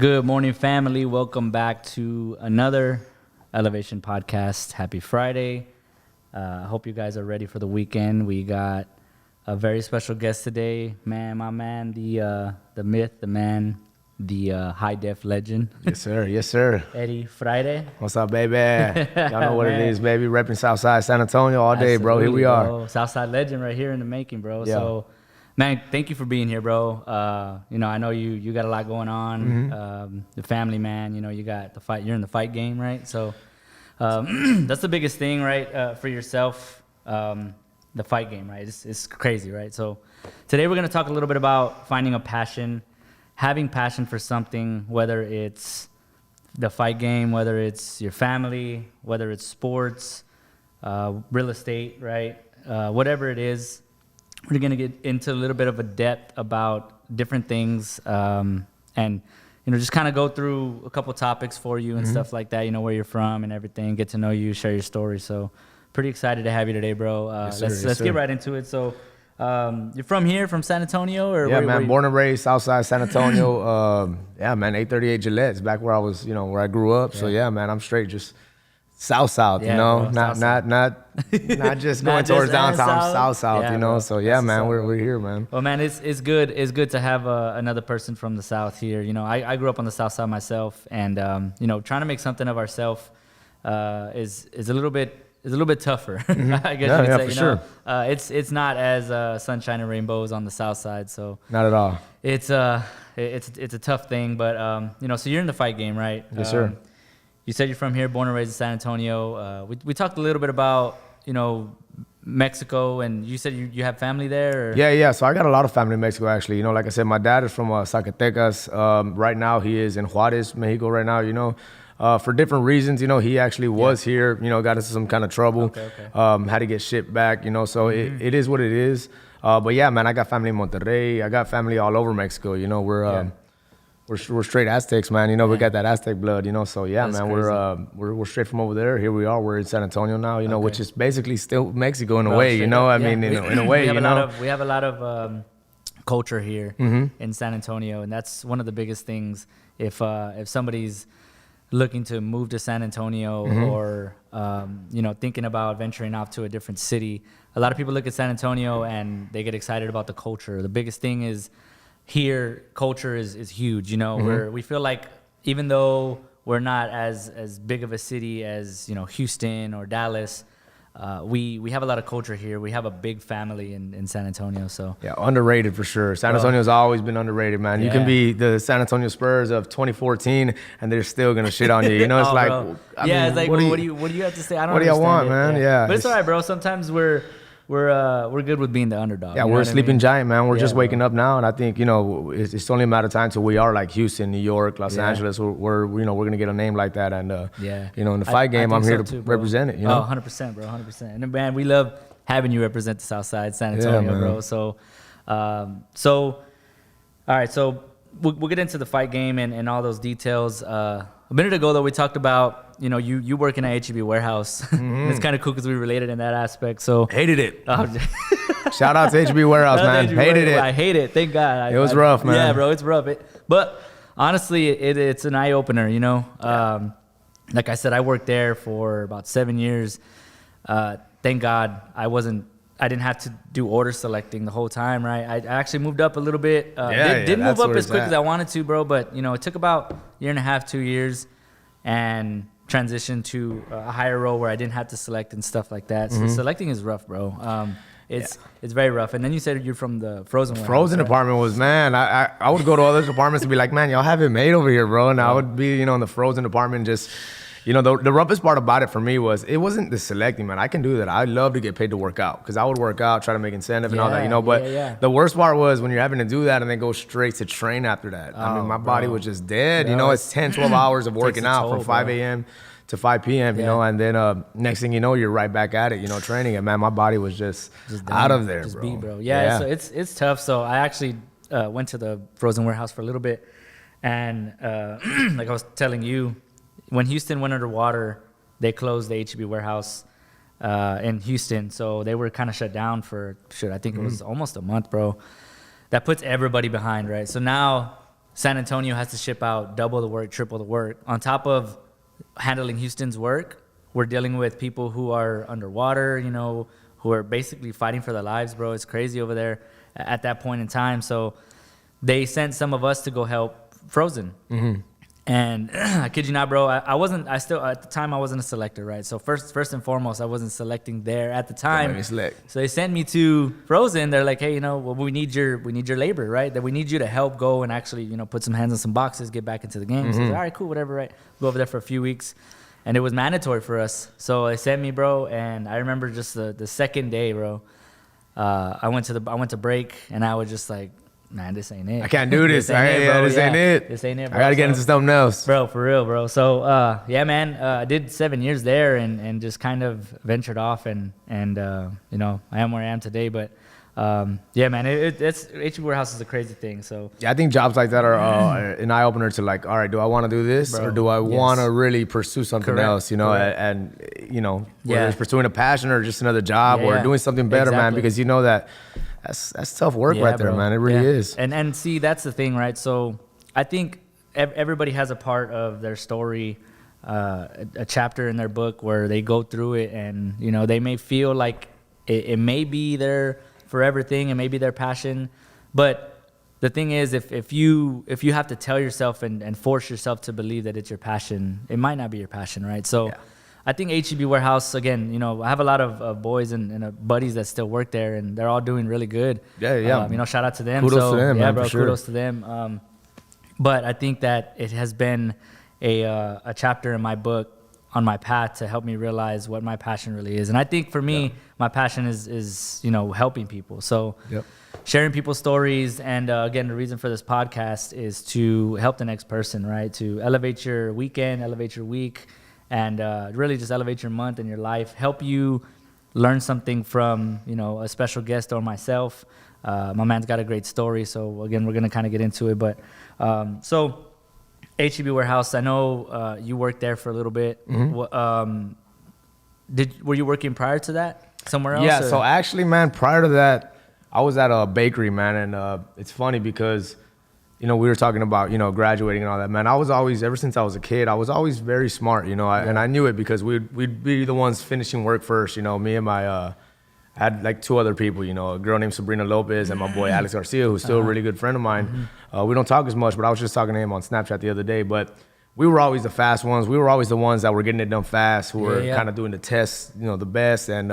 Good morning, family. Welcome back to another Elevation podcast. Happy Friday. I hope you guys are ready for the weekend. We got a very special guest today. Man, my man, the myth, the man, the high def legend. Yes, sir. Yes, sir. Eddie Fraire. What's up, baby? Y'all know what it is, baby. Repping Southside San Antonio all day, bro. Here we are. Bro. Southside legend right here in the making, bro. Yeah. So, man, thank you for being here, bro. I know you got a lot going on. The family, man. You got the fight. You're in the fight game, right? So, that's the biggest thing, right? For yourself, the fight game, right? It's crazy, right? So, today we're gonna talk a little bit about finding a passion, having passion for something, whether it's the fight game, whether it's your family, whether it's sports, real estate, right? Whatever it is. We're going to get into a little bit of a depth about different things and, just kind of go through a couple topics for you and stuff like that, where you're from and everything, get to know you, share your story. So pretty excited to have you today, bro. Let's get right into it. So you're from here, from San Antonio? Or yeah, man, born and raised Southside San Antonio. Yeah, man, 838 Gillette's back where I was, where I grew up. Yeah. So, yeah, man, I'm straight just South, yeah, bro, not just going towards downtown, South, Bro. So yeah, man, we're here, man. Well, man, it's good to have another person from the South here. I grew up on the South Side myself, and trying to make something of ourselves is a little bit tougher. I guess you could say. For sure. It's not as sunshine and rainbows on the South Side, so not at all. It's a tough thing, but so you're in the fight game, right? Yes, sir. You said you're from here, born and raised in San Antonio. We talked a little bit about, Mexico, and you said you have family there? Or? Yeah. So I got a lot of family in Mexico, actually. Like I said, my dad is from Zacatecas. Right now, he is in Juarez, Mexico right now, for different reasons. He actually was here, got into some kind of trouble. Okay. Had to get shipped back, so it is what it is. But yeah, man, I got family in Monterrey. I got family all over Mexico. We're straight Aztecs, man. We got that Aztec blood, So yeah, That's man, crazy. we're straight from over there. Here we are. We're in San Antonio now, Okay. which is basically still Mexico in a way, in a way, we have a lot of culture here in San Antonio, and that's one of the biggest things. If somebody's looking to move to San Antonio or thinking about venturing off to a different city, a lot of people look at San Antonio and they get excited about the culture. The biggest thing is here, culture is huge. We feel like even though we're not as big of a city as Houston or Dallas, we have a lot of culture here. We have a big family in San Antonio. So yeah, underrated for sure. San Antonio's always been underrated, man. You can be the San Antonio Spurs of 2014 and they're still gonna shit on you. It's like, it's like, what do you have to say? I don't. What do you want, it. man? Yeah, but it's all right, bro. Sometimes we're good with being the underdog. Yeah, we're a sleeping giant, man. We're just waking up now, and I think it's only a matter of time till we are like Houston, New York, Los Angeles. We're gonna get a name like that, and in the fight game, I'm here to represent it. 100%, bro, 100%. And man, we love having you represent the South Side, San Antonio, bro. So, all right, so we'll get into the fight game and all those details. A minute ago, though, we talked about, you working at HEB Warehouse. It's kind of cool because we related in that aspect. So hated it. Shout out to HEB Warehouse, man. Hated it. I hate it. Thank God. It was rough, man. Yeah, bro, it's rough. But honestly, it's an eye opener. Like I said, I worked there for about 7 years. Thank God I didn't have to do order selecting the whole time, right? I actually moved up a little bit. Didn't move up as quick as I wanted to, bro. But it took about a year and a half, 2 years, and transitioned to a higher role where I didn't have to select and stuff like that. So selecting is rough, bro. It's very rough. And then you said you're from the frozen warehouse. Frozen department was, man. I would go to other departments and be like, man, y'all have it made over here, bro. And I would be, in the frozen department just. The roughest part about it for me was it wasn't the selecting, man. I can do that. I love to get paid to work out because I would work out, try to make incentive and all that, But the worst part was when you're having to do that and then go straight to train after that. I mean, my body was just dead. It's 10, 12 hours of working out from 5 a.m. to 5 p.m., and then next thing you know, you're right back at it, training. And, man, my body was just out of there, bro. Beat, bro. Yeah, so it's tough. So I actually went to the frozen warehouse for a little bit. And like I was telling you, when Houston went underwater, they closed the HEB warehouse in Houston. So they were kind of shut down for, I think it was almost a month, bro. That puts everybody behind, right? So now San Antonio has to ship out double the work, triple the work. On top of handling Houston's work, we're dealing with people who are underwater, you know, who are basically fighting for their lives, bro. It's crazy over there at that point in time. So they sent some of us to go help Frozen. Mm-hmm. And I kid you not, bro, at the time I wasn't a selector, right? So first and foremost, I wasn't selecting there at the time. So they sent me to Frozen. They're like, hey, you know, well, we need your labor, right? That we need you to help go and actually, you know, put some hands on some boxes, get back into the game. Mm-hmm. So I was like, all right, cool, whatever, right? Go over there for a few weeks. And it was mandatory for us. So they sent me, bro, and I remember just the second day, bro, I went to break, and I was just like, man, this ain't it. I can't do this. This ain't it. This ain't it, bro. I got to get into something else. Bro, for real, bro. So, yeah, man, I did 7 years there and just kind of ventured off and you know, I am where I am today. But, yeah, man, it's HB Warehouse is a crazy thing. So yeah, I think jobs like that are an eye-opener to like, all right, do I want to do this or do I want to really pursue something else, you know, and, you know, whether it's pursuing a passion or just another job or doing something better, man, because you know that that's tough work right there, man. It really is. And see, that's the thing, right? So I think everybody has a part of their story, a chapter in their book where they go through it, and you know they may feel like it may be their forever thing, and maybe their passion, but the thing is, if you have to tell yourself and force yourself to believe that it's your passion, it might not be your passion, right? So. I think HEB Warehouse, again, you know, I have a lot of boys and buddies that still work there, and they're all doing really good. Yeah. You know, shout out to them. Kudos to them, man, bro, for sure. kudos to them. But I think that it has been a chapter in my book on my path to help me realize what my passion really is. And I think for me, my passion is you know, helping people. So sharing people's stories. And again, the reason for this podcast is to help the next person, right? To elevate your weekend, elevate your week, and really just elevate your month and your life, help you learn something from, you know, a special guest or myself. My man's got a great story, so again, we're going to kind of get into it. But so HEB Warehouse, I know you worked there for a little bit. Mm-hmm. Were you working prior to that somewhere else? Yeah, so actually, man, prior to that, I was at a bakery, man, and it's funny because you know, we were talking about, you know, graduating and all that, man. I was always, ever since I was a kid, I was always very smart, you know, and I knew it because we'd be the ones finishing work first, you know, me and my, I had like two other people, you know, a girl named Sabrina Lopez and my boy Alex Garcia, who's still a really good friend of mine. Mm-hmm. We don't talk as much, but I was just talking to him on Snapchat the other day, but we were always the fast ones. We were always the ones that were getting it done fast, who were kind of doing the tests, you know, the best and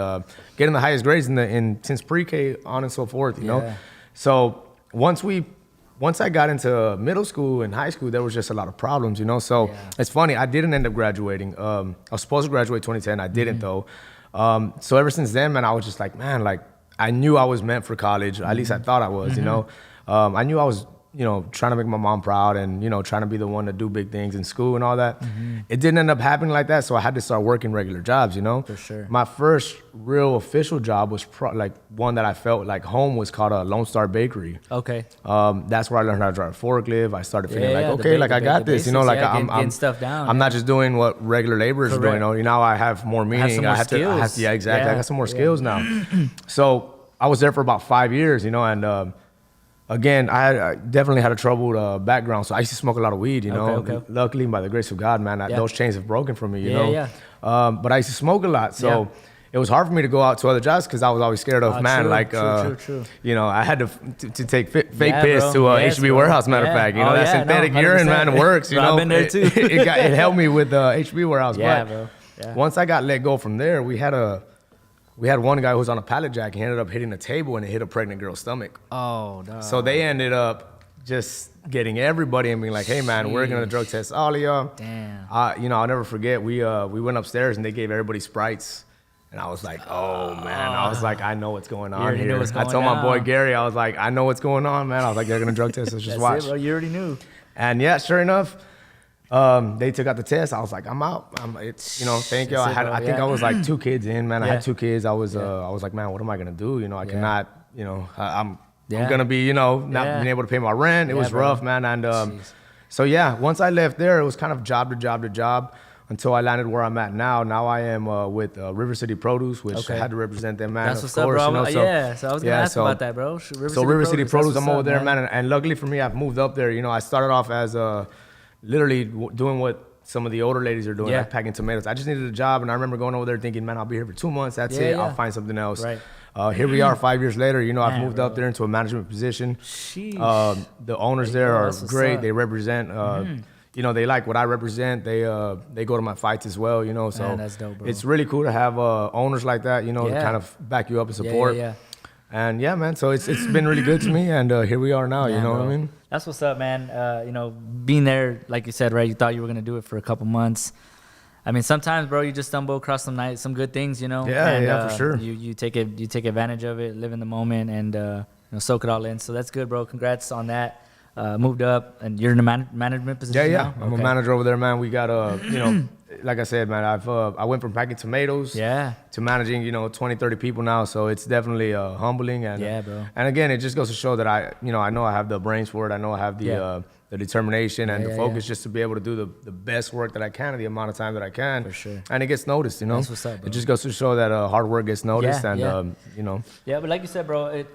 getting the highest grades since pre-K on and so forth, you know. So once I got into middle school and high school, there was just a lot of problems, you know? So it's funny, I didn't end up graduating. I was supposed to graduate 2010, I didn't though. So ever since then, man, I was just like, man, like I knew I was meant for college. At least I thought I was, you know? I knew I was, you know, trying to make my mom proud and, you know, trying to be the one to do big things in school and all that. It didn't end up happening like that, so I had to start working regular jobs, you know? For sure. My first real official job was like one that I felt like home was called a Lone Star Bakery. Okay. That's where I learned how to drive a forklift. I started feeling like, okay, like I got this, you know, like I'm getting stuff down. I'm not just doing what regular laborers are doing. You know, now I have more meaning. I have skills. Yeah, exactly. I got some more skills now. So I was there for about 5 years, you know, and again, I definitely had a troubled background, so I used to smoke a lot of weed, you know. Okay. Luckily, by the grace of God, man, those chains have broken from me, you know. But I used to smoke a lot, so it was hard for me to go out to other jobs because I was always scared of, true. You know, I had to take fake piss to HB Warehouse, matter of fact. You know, that synthetic urine, man, works, you know. I've been there too. It helped me with HB Warehouse. Yeah, but bro. Yeah. Once I got let go from there, we had one guy who was on a pallet jack. He ended up hitting a table and it hit a pregnant girl's stomach. Oh, no. So they ended up just getting everybody and being like, hey, man, we're going to drug test all of y'all. Damn. You know, I'll never forget. We went upstairs and they gave everybody Sprites. And I was like, oh, man. I was like, I know what's going on here. I told my boy Gary, I was like, I know what's going on, man. I was like, they're going to drug test us. Just watch. It, bro. You already knew. And yeah, sure enough, they took out the test. I was like, I'm out. It's, you know, thank y'all. I think I was like 2 kids in, man. I had 2 kids. I was like, man, what am I gonna do? You know, I cannot. You know, I'm gonna be, you know, not being able to pay my rent. It was rough, man. And so yeah, once I left there, it was kind of job to job to job. until I landed where I'm at now. Now I am with River City Produce, which I had to represent them, man. That's what's up, bro. So I was gonna ask about that, bro. River City Produce, I'm over there, man. And luckily for me, I've moved up there. You know, I started off as literally doing what some of the older ladies are doing, like packing tomatoes. I just needed a job, and I remember going over there thinking, man, I'll be here for 2 months. That's it. I'll find something else. Right. Here we are 5 years later. You know, I've moved up there into a management position. The owners there are great. They represent, you know, they like what I represent. They go to my fights as well, you know. So that's dope, bro. It's really cool to have owners like that, you know, to kind of back you up and support. And yeah, man, so it's been really good to me, and here we are now, you know what I mean? That's what's up, man. You know, being there, like you said, right, you thought you were going to do it for a couple months. I mean, sometimes, bro, you just stumble across some good things, you know? For sure. You take advantage of it, live in the moment, and you know, soak it all in. So that's good, bro. Congrats on that. Moved up, and you're in a management position now? I'm a manager over there, man. We got, you know, like I said, man, I went from packing tomatoes to managing, you know, 20, 30 people now. So it's definitely humbling. And, bro. And again, it just goes to show that I know I have the brains for it. I know I have the determination and the focus just to be able to do the best work that I can in the amount of time that I can. For sure. And it gets noticed, you know. That's what's up, bro. It just goes to show that hard work gets noticed you know. Yeah, but like you said, bro,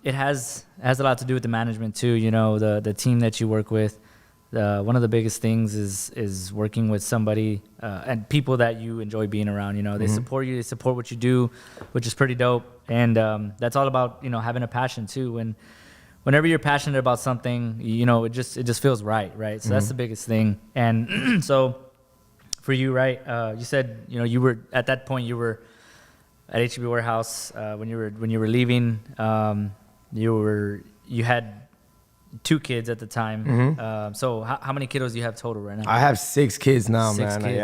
it has a lot to do with the management too, you know, the team that you work with. One of the biggest things is working with somebody and people that you enjoy being around. You know, they support you, they support what you do, which is pretty dope. And that's all about, you know, having a passion too. Whenever you're passionate about something, you know, it just feels right? So that's the biggest thing. And so for you, right? You said, you know, you were at that point you were at HEB Warehouse when you were leaving. You had 2 kids at the time. So how many kiddos do you have total right now? I have 6 kids now, 6 man. Kids.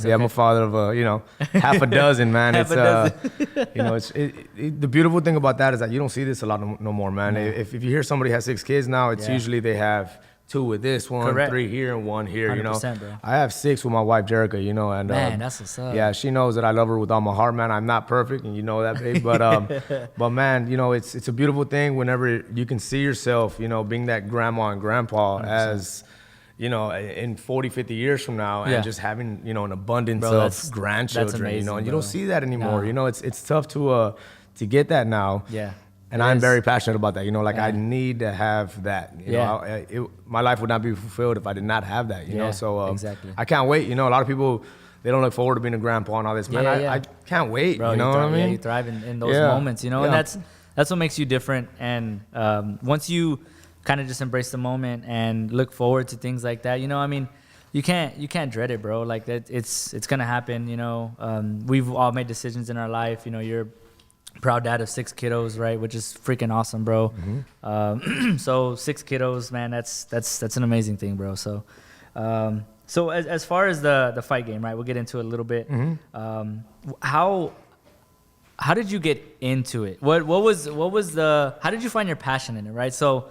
Yeah, I'm a father of you know, half a dozen, man. It's you know, the beautiful thing about that is that you don't see this a lot no more, man. No. If you hear somebody has 6 kids now, it's usually they have 2 with this one, 3 here and 1 here, you know. Bro. I have 6 with my wife, Jerica, you know. And man, that's what's up. Yeah, she knows that I love her with all my heart, man. I'm not perfect, and you know that, babe. But man, you know, it's a beautiful thing whenever you can see yourself, you know, being that grandma and grandpa 100%. As, you know, in 40, 50 years from now, and just having, you know, an abundance of grandchildren, amazing, you know, and you bro. don't see that anymore. No. You know, it's tough to get that now. Yeah. And I'm very passionate about that. You know, like I need to have that. You know, my life would not be fulfilled if I did not have that. You know, so exactly. I can't wait. You know, a lot of people, they don't look forward to being a grandpa and all this. Man, I can't wait. Bro, you know what I mean? Yeah, you thrive in those moments. You know, and that's what makes you different. And once you kind of just embrace the moment and look forward to things like that, you know, I mean, you can't dread it, bro. Like that, it's gonna happen. You know, we've all made decisions in our life. You know, you're proud dad of 6 kiddos, right? Which is freaking awesome, bro. So 6 kiddos, man, that's an amazing thing, bro. So, so as far as the fight game, right? We'll get into it a little bit. How did you get into it? What was how did you find your passion in it, right? So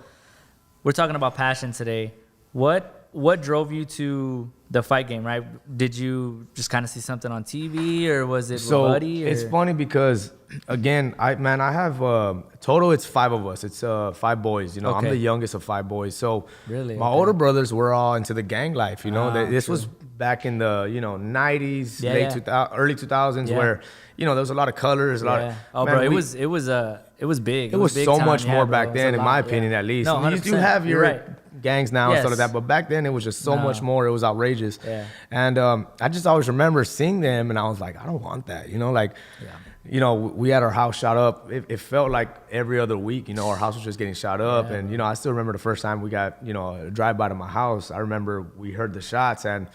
we're talking about passion today. What drove you to the fight game, right? Did you just kind of see something on TV, or was it buddy? It's funny because, again, I have total. It's 5 of us. It's 5 boys. You know, I'm the youngest of 5 boys. So my older brothers were all into the gang life. You know, this was back in the 90s, early 2000s, where there was a lot of colors. A lot of, bro, it was big. It was big so time, much more bro. back then, in my opinion, at least. No, you do have your gangs now and stuff like that, but back then it was just so much more. It was outrageous. And I just always remember seeing them, and I was like, I don't want that. You know, like, we had our house shot up. It felt like every other week, our house was just getting shot up. And, I still remember the first time we got, a drive-by to my house. I remember we heard the shots, and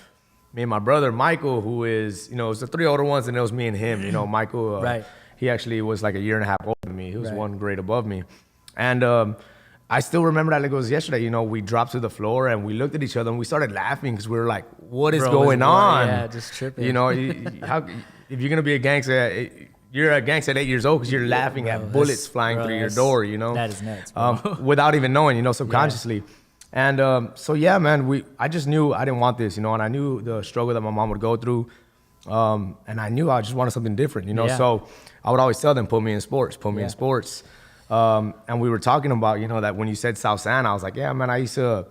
me and my brother, Michael, who is, it was the 3 older ones, and it was me and him. Michael, he actually was like a year and a half older than me. He was 1 grade above me. And I still remember that like it was yesterday. We dropped to the floor and we looked at each other and we started laughing because we were like, what is going on? Yeah, just tripping. If you're going to be a gangster, you're a gangster at 8 years old because you're laughing at bullets flying through your door, That is nuts, bro. Without even knowing, subconsciously. And so, yeah, man, I just knew I didn't want this, and I knew the struggle that my mom would go through. And I knew I just wanted something different, So I would always tell them, put me in sports. And we were talking about, that when you said South San, I was like, yeah, man, I used to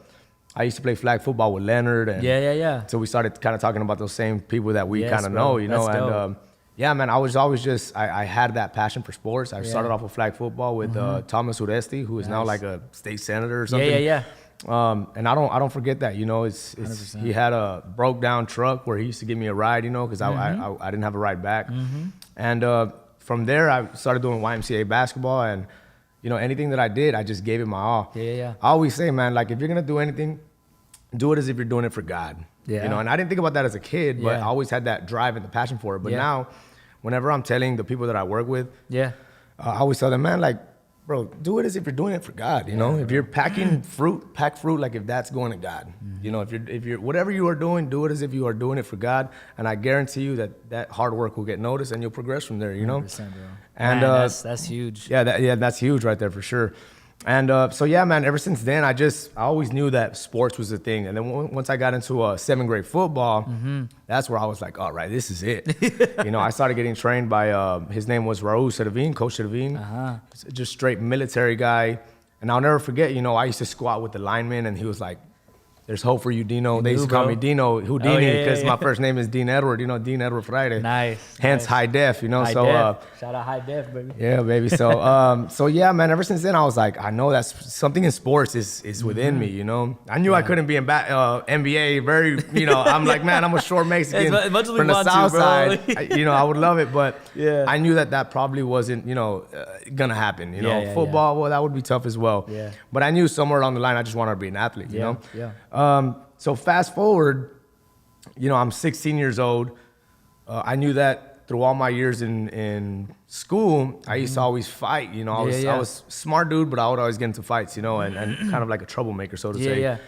I used to play flag football with Leonard. And Yeah. so we started kind of talking about those same people that we Yes, kind of bro. know, you know. That's And dope. yeah, man, I was always just, I had that passion for sports. I started off with flag football with Thomas Uresti, who is now like a state senator or something. Yeah. And I don't forget that, you know. It's 100%. he had a broke down truck where he used to give me a ride, you know, because I didn't have a ride back. And from there, I started doing YMCA basketball, and you know, anything that I did, I just gave it my all. Yeah. I always say, man, like if you're gonna do anything, do it as if you're doing it for God. Yeah. You know, and I didn't think about that as a kid, but Yeah. I always had that drive and the passion for it. But Yeah. now, whenever I'm telling the people that I work with, Yeah. I always tell them, man, like, bro, do it as if you're doing it for God. You know, if you're packing fruit, pack fruit like if that's going to God. You know, if you're whatever you are doing, do it as if you are doing it for God. And I guarantee you that hard work will get noticed and you'll progress from there. You know, 100%, bro. and Man, that's huge. yeah, that's huge right there for sure. And so yeah, man. Ever since then, I always knew that sports was a thing. And then once I got into 7th grade football, that's where I was like, all right, this is it. You know, I started getting trained by his name was Raul Sedevin, Coach Sedevin, just straight military guy. And I'll never forget. You know, I used to squat with the linemen, and he was like, "There's hope for you, Dino." They used to call me Dino Houdini because my first name is Dean Edward. You know, Dean Edward Fraire. Nice. Hence high def. You know, High so. def. Shout out high def, baby. Yeah, baby. So yeah, man. Ever since then, I was like, I know that's something in sports is within me. You know, I knew I couldn't be in NBA. Very, you know, I'm like, man, I'm a short Mexican As much as we from the want to, South bro. Side. You know, I would love it, but Yeah. I knew that probably wasn't, you know, gonna happen. You know, Yeah, football, well, that would be tough as well. Yeah. But I knew somewhere along the line, I just wanted to be an athlete. You know. Yeah. So fast forward, you know, I'm 16 years old. I knew that through all my years in school, I used to always fight. You know, I was a smart dude, but I would always get into fights, you know, and kind of like a troublemaker, so to say. Yeah.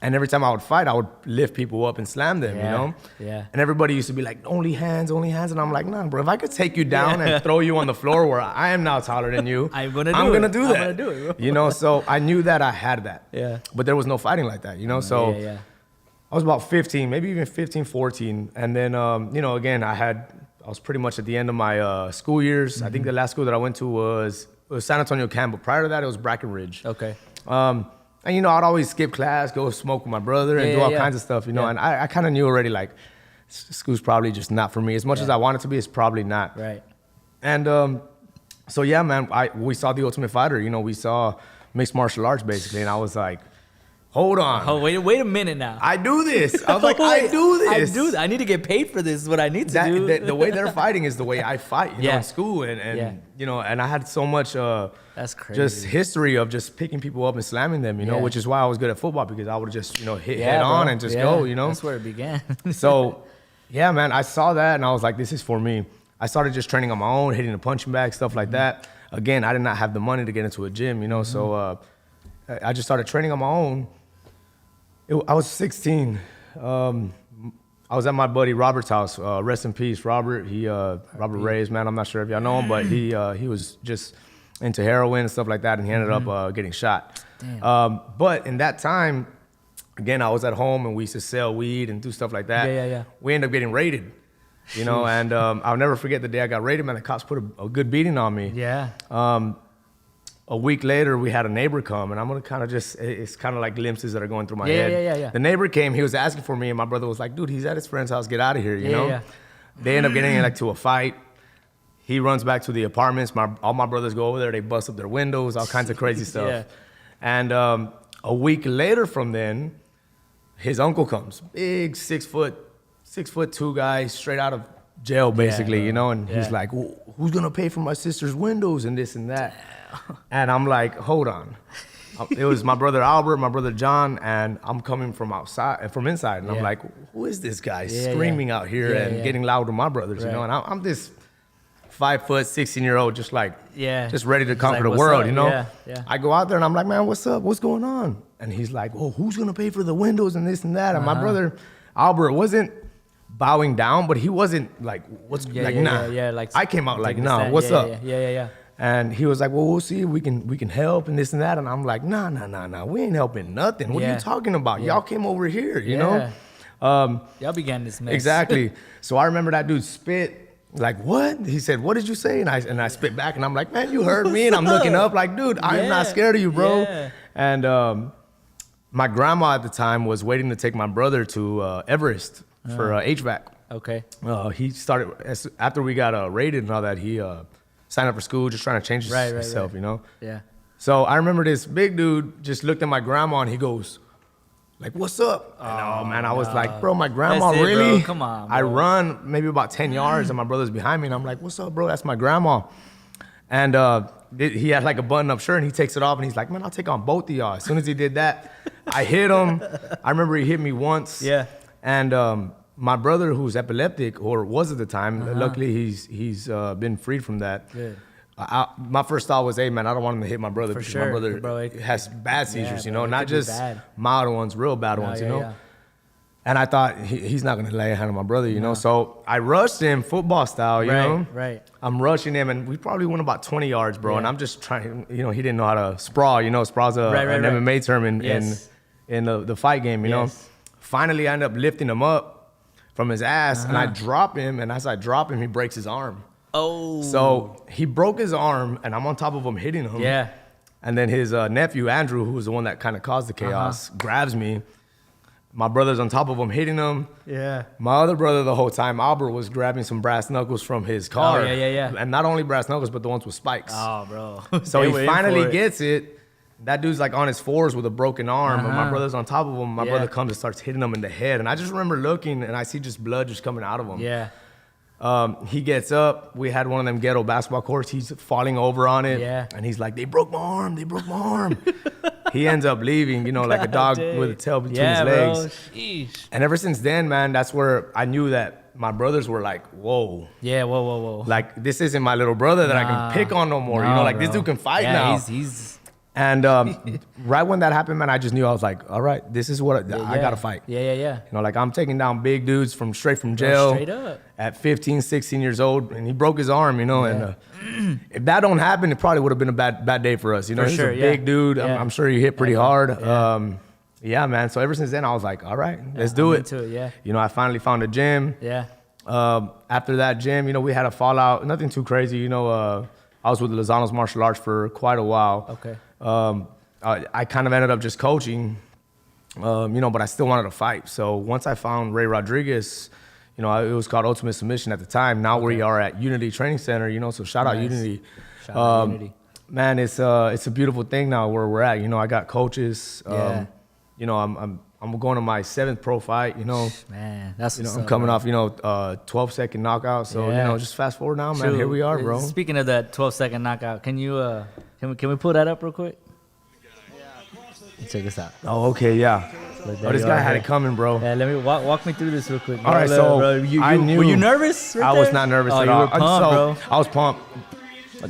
And every time I would fight, I would lift people up and slam them, you know? Yeah. And everybody used to be like, only hands. And I'm like, nah, bro, if I could take you down and throw you on the floor where I am now taller than you, I'm gonna do that. I'm gonna do it, bro. You know, so I knew that I had that. Yeah. But there was no fighting like that, you know? So Yeah. I was about 15, maybe even 15, 14. And then, you know, again, I was pretty much at the end of my school years. I think the last school that I went to was San Antonio Camp, but prior to that, it was Brackenridge. Okay. And, you know, I'd always skip class, go smoke with my brother and do all kinds of stuff, you know. And I kind of knew already, like, school's probably just not for me. As much as I want it to be, it's probably not. Right. And so, yeah, man, we saw The Ultimate Fighter. You know, we saw mixed martial arts, basically. And I was like, hold on. Oh, wait a minute now. I do this. I was like, I do this. I need to get paid for this. Is what I need to do. The way they're fighting is the way I fight, you know, in school. And you know, and I had so much that's crazy. just history of just picking people up and slamming them, you know, which is why I was good at football, because I would just, you know, hit head on and just go, you know. That's where it began. So, yeah, man, I saw that and I was like, this is for me. I started just training on my own, hitting the punching bag, stuff like that. Again, I did not have the money to get into a gym, you know, so I just started training on my own. I was 16. I was at my buddy Robert's house. Rest in peace, Robert. Robert Reyes, man. I'm not sure if y'all know him, but he was just into heroin and stuff like that, and he ended up getting shot. Damn. But in that time, again, I was at home and we used to sell weed and do stuff like that. Yeah. We ended up getting raided, you know, and I'll never forget the day I got raided, man. The cops put a good beating on me. Yeah. A week later, we had a neighbor come, and I'm gonna kind of it's kind of like glimpses that are going through my head. Yeah. The neighbor came, he was asking for me, and my brother was like, dude, he's at his friend's house, get out of here, you know? Yeah. They end up getting into a fight. He runs back to the apartments. All my brothers go over there, they bust up their windows, all kinds of crazy stuff. Yeah. And a week later from then, his uncle comes, big 6'2" guy, straight out of jail, basically, you know? And he's like, well, who's gonna pay for my sister's windows and this and that? And I'm like, hold on. It was my brother Albert, my brother John, and I'm coming from inside. And I'm like, who is this guy screaming out here and getting loud with my brothers, you know? And I'm this 5 foot, 16-year-old, just ready to conquer the world, you know? Yeah. I go out there and I'm like, man, what's up? What's going on? And he's like, well, who's gonna pay for the windows and this and that? And my brother Albert wasn't bowing down, but he wasn't like, nah. Like, I came out like, nah, what's up? Yeah. And he was like, well, we'll see if we can help and this and that. And I'm like, nah, we ain't helping nothing. What are you talking about? Y'all came over here, you know? Y'all began this mess. Exactly. So I remember that dude spit, like, what? He said, what did you say? And I spit back and I'm like, man, you heard me. And I'm looking up like, dude, I'm not scared of you, bro. Yeah. And my grandma at the time was waiting to take my brother to Everest for HVAC. Okay. He started after we got raided and all that. He signed up for school, just trying to change himself, you know. Yeah. So I remember this big dude just looked at my grandma and he goes, like, "What's up?" And man, I was like, "Bro, my grandma, That's it, really?" bro. Come on, bro. I run maybe about 10 yards and my brother's behind me and I'm like, "What's up, bro? That's my grandma." And he had like a button-up shirt and he takes it off and he's like, "Man, I'll take on both of y'all." As soon as he did that, I hit him. I remember he hit me once. Yeah. And my brother, who's epileptic or was at the time, luckily he's been freed from that. Good. My first thought was, hey man, I don't want him to hit my brother For because sure, my brother bro, has bad seizures, you bro, know, it not could be just bad. mild ones, real bad ones, you know. Yeah. And I thought he's not gonna lay a hand on my brother, you know. So I rushed him football style, you know. Right. I'm rushing him, and we probably went about 20 yards, bro. Yeah. And I'm just trying, you know, he didn't know how to sprawl, you know. Sprawl's an MMA term in the fight game, you know. Finally, I end up lifting him up from his ass, and I drop him, and as I drop him, he breaks his arm. Oh. So he broke his arm, and I'm on top of him hitting him. Yeah. And then his nephew, Andrew, who was the one that kind of caused the chaos, grabs me. My brother's on top of him hitting him. Yeah. My other brother the whole time, Albert, was grabbing some brass knuckles from his car. Oh, yeah. And not only brass knuckles, but the ones with spikes. Oh, bro. So he finally gets it. That dude's like on his fours with a broken arm, and my brother's on top of him. My brother comes and starts hitting him in the head. And I just remember looking, and I see just blood just coming out of him. Yeah. He gets up. We had one of them ghetto basketball courts. He's falling over on it. Yeah. And he's like, "They broke my arm. They broke my arm." He ends up leaving, you know, like a dog with a tail between his legs. Bro. Sheesh. And ever since then, man, that's where I knew that my brothers were like, whoa. Yeah, whoa. Like, this isn't my little brother that I can pick on no more. You know, like, bro. this dude can fight Yeah, now. He's And right when that happened, man, I just knew I was like, all right, this is what I got to fight. Yeah. You know, like, I'm taking down big dudes straight from jail. Straight up. At 15, 16 years old, and he broke his arm, you know, and if that don't happen, it probably would have been a bad day for us. You know, For he's sure, a big dude. Yeah. I'm sure he hit pretty hard. Yeah. Yeah, man. So ever since then, I was like, all right, let's do I'm it. into it, yeah. You know, I finally found a gym. Yeah. After that gym, you know, we had a fallout. Nothing too crazy. You know, I was with Lozano's Martial Arts for quite a while. Okay. I kind of ended up just coaching, you know, but I still wanted to fight. So once I found Ray Rodriguez, you know, it was called Ultimate Submission at the time. Now we are at Unity Training Center, you know, so shout out Unity. Shout out Unity. Man, it's a beautiful thing now where we're at. You know, I got coaches. You know, I'm going to my 7th pro fight. You know, Man, that's you know, what's I'm up, coming bro. off, you know, 12-second knockout. So you know, just fast forward now, man. Shoot. Here we are, bro. Speaking of that 12-second knockout, can you can we pull that up real quick? Check this out. Oh, okay, yeah. Look, Oh, there this you guy are, had bro. it coming, bro. Yeah, let me walk me through this real quick. All right, so I knew. Were you nervous? Right I was there? not nervous Oh, at you all. were pumped, bro. I was pumped.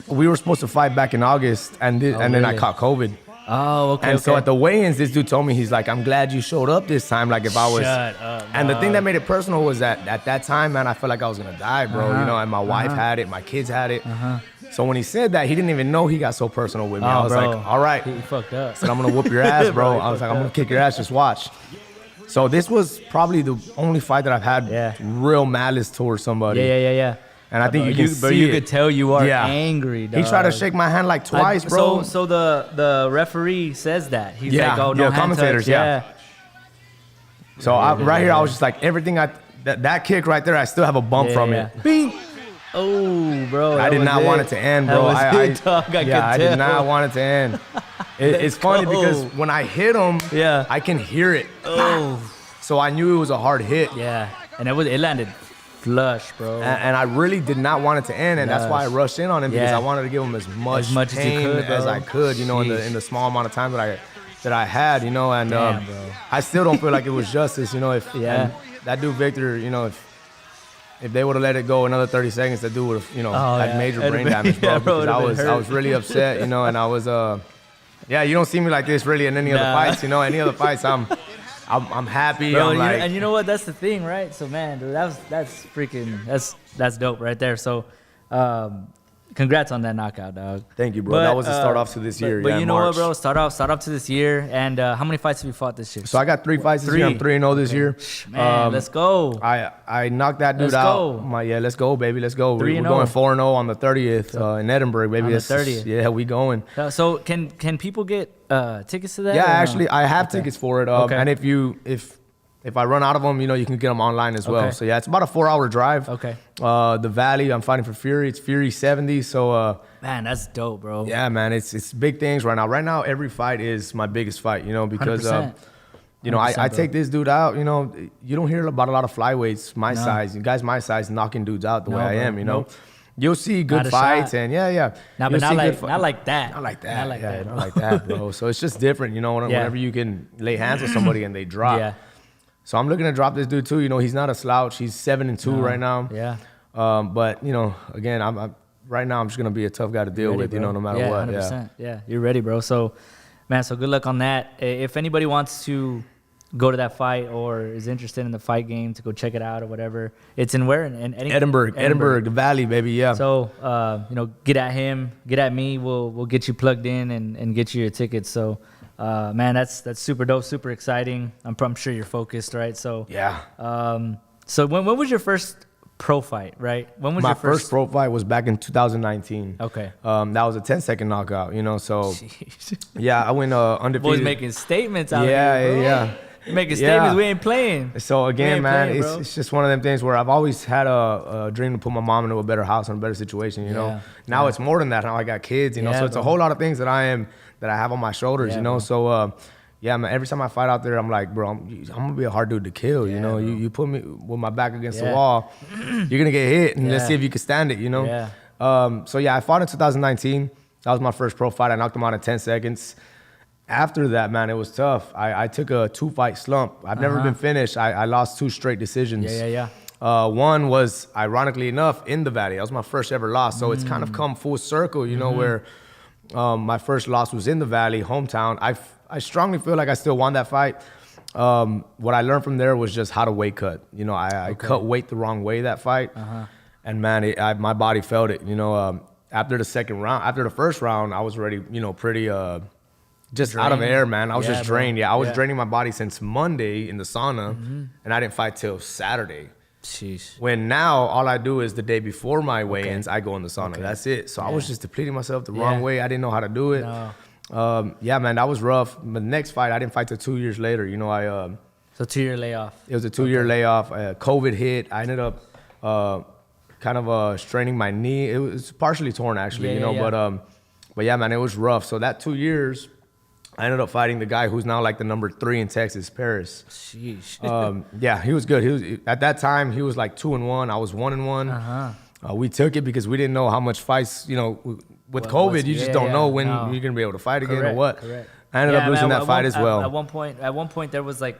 We were supposed to fight back in August, and then I really? caught COVID. Oh, okay. And so at the weigh-ins, this dude told me, he's like, "I'm glad you showed up this time. Like if I was." Shut up, and the thing dog. that made it personal was that at that time, man, I felt like I was gonna die, bro. You know, and my wife had it, my kids had it. So when he said that, he didn't even know he got so personal with me. I was bro. like, "All right." He fucked up. I said, "I'm gonna whoop your ass, bro." Bro, I was like, "I'm gonna kick your ass. Just watch." So this was probably the only fight that I've had real malice towards somebody. Yeah. And I think you can see but you it. could tell you are Yeah. angry, dog. He tried to shake my hand like twice, bro. So the referee says that. He's Yeah, like, oh, no yeah, hand commentators, touch. yeah. So right here, I was just like, everything that kick right there, I still have a bump from it. Bing. Oh, bro. I did not want it to end, bro. That was good, dog. I did not want it to end. It's funny because when I hit him, I can hear it. Oh. So I knew it was a hard hit. Yeah. And it landed flush, bro. And I really did not want it to end, and that's why I rushed in on him because Yeah. I wanted to give him as much as you pain could, as bro. I could, you know, in the small amount of time that I had, you know, and Damn, bro. I still don't feel like it was justice, you know. If Yeah. and that dude Victor, you know, if they would have let it go another 30 seconds, that dude would have, you know, had major It'd brain been- damage, bro. yeah, bro, Because it'd been I was really upset, you know, and I was yeah, you don't see me like this really in any other fights, you know. Any other fights, I'm happy. Bro, I'm like, and you know what? That's the thing, right? So, man, dude, that's freaking that's dope right there. So, congrats on that knockout, dog. Thank you, bro. That was the start off to this year. But yeah, you know March. what, bro? Start off to this year. And how many fights have you fought this year? So I got 3 fights this year. I'm 3-0 this year. Man, let's go. I knocked that dude Let's out. go. Let's go, baby. Let's go. We're 3-0. going 4-0 on the 30th in Edinburgh, baby. On the 30th. Yeah, we going. So can people get tickets to that? Yeah, or no? actually, I have tickets for it. Okay. And if I run out of them, you can get them online as well. Okay. So yeah, it's about a 4-hour drive. Okay. The Valley, I'm fighting for Fury. It's Fury 70. So Man, that's dope, bro. yeah, man, it's big things right now. Right now, every fight is my biggest fight. Because 100%. I 100%, take this dude out. You don't hear about a lot of flyweights my No. size, guys my size, knocking dudes out the way No, I bro. am. Nope. You'll see Not good a fights, shot. and yeah. Nah, You'll but see not good like that. Not like that. Not like that, Not bro. like that, bro. So it's just different, whenever you can lay hands on somebody and they drop. Yeah. So I'm looking to drop this dude too. He's not a slouch. He's 7-2 right now. Yeah. But again, I'm right now I'm just gonna be a tough guy to deal Ready, with. bro. No matter yeah, what. 100%. Yeah, you're ready, bro. So, man, so good luck on that. If anybody wants to go to that fight or is interested in the fight game to go check it out or whatever, it's in where? In Edinburgh, the Valley, baby. Yeah. So, get at him, get at me. We'll get you plugged in and get you your tickets. So, man, that's super dope, super exciting. I'm sure you're focused, right? So, yeah. So when was your first pro fight, right? When was My your first pro fight was back in 2019. Okay. That was a 10-second knockout. So Jeez. yeah, I went undefeated. Boys making statements out Yeah, here, bro. yeah. Making Yeah. statements. We ain't playing. So again, ain't man, playing, bro. it's just one of them things where I've always had a dream to put my mom into a better house and a better situation. Yeah. Now it's more than that. Now I got kids. Yeah, so it's bro. a whole lot of things that I have on my shoulders. Yeah, bro. So yeah, man. Every time I fight out there, I'm like, bro, I'm gonna be a hard dude to kill. Yeah, You put me with my back against the Yeah. wall, you're gonna get hit, and let's Yeah. see if you can stand it. Yeah. So yeah, I fought in 2019. That was my first pro fight. I knocked him out in 10 seconds. After that, man, it was tough. I took a 2-fight slump. I've never been finished. I lost 2 straight decisions. Yeah. One was, ironically enough, in the Valley. That was my first ever loss. So it's kind of come full circle, where my first loss was in the Valley, hometown. I strongly feel like I still won that fight. What I learned from there was just how to weight cut. I cut weight the wrong way that fight. And man, my body felt it. After the first round, I was already, pretty just out of Drained. air, man. I was Yeah, just bro. drained. Yeah, I was Yeah. draining my body since Monday in the sauna, and I didn't fight till Saturday. Sheesh. When now all I do is the day before my weigh-ins, I go in the sauna. That's it. So I was just depleting myself the wrong way. I didn't know how to do it. No. Yeah, man, that was rough. But the next fight, I didn't fight till 2 years later. So 2-year layoff. It was a 2-year layoff. COVID hit. I ended up kind of straining my knee. It was partially torn actually, Yeah. But yeah, man, it was rough. So that 2 years, I ended up fighting the guy who's now like the number 3 in Texas, Paris. Sheesh. Yeah, he was good. He was at that time he was like 2-1. I was 1-1. We took it because we didn't know how much fights. With COVID, you just don't know when you're gonna be able to fight again or what. Correct. I ended up losing that fight as well. At one point, there was like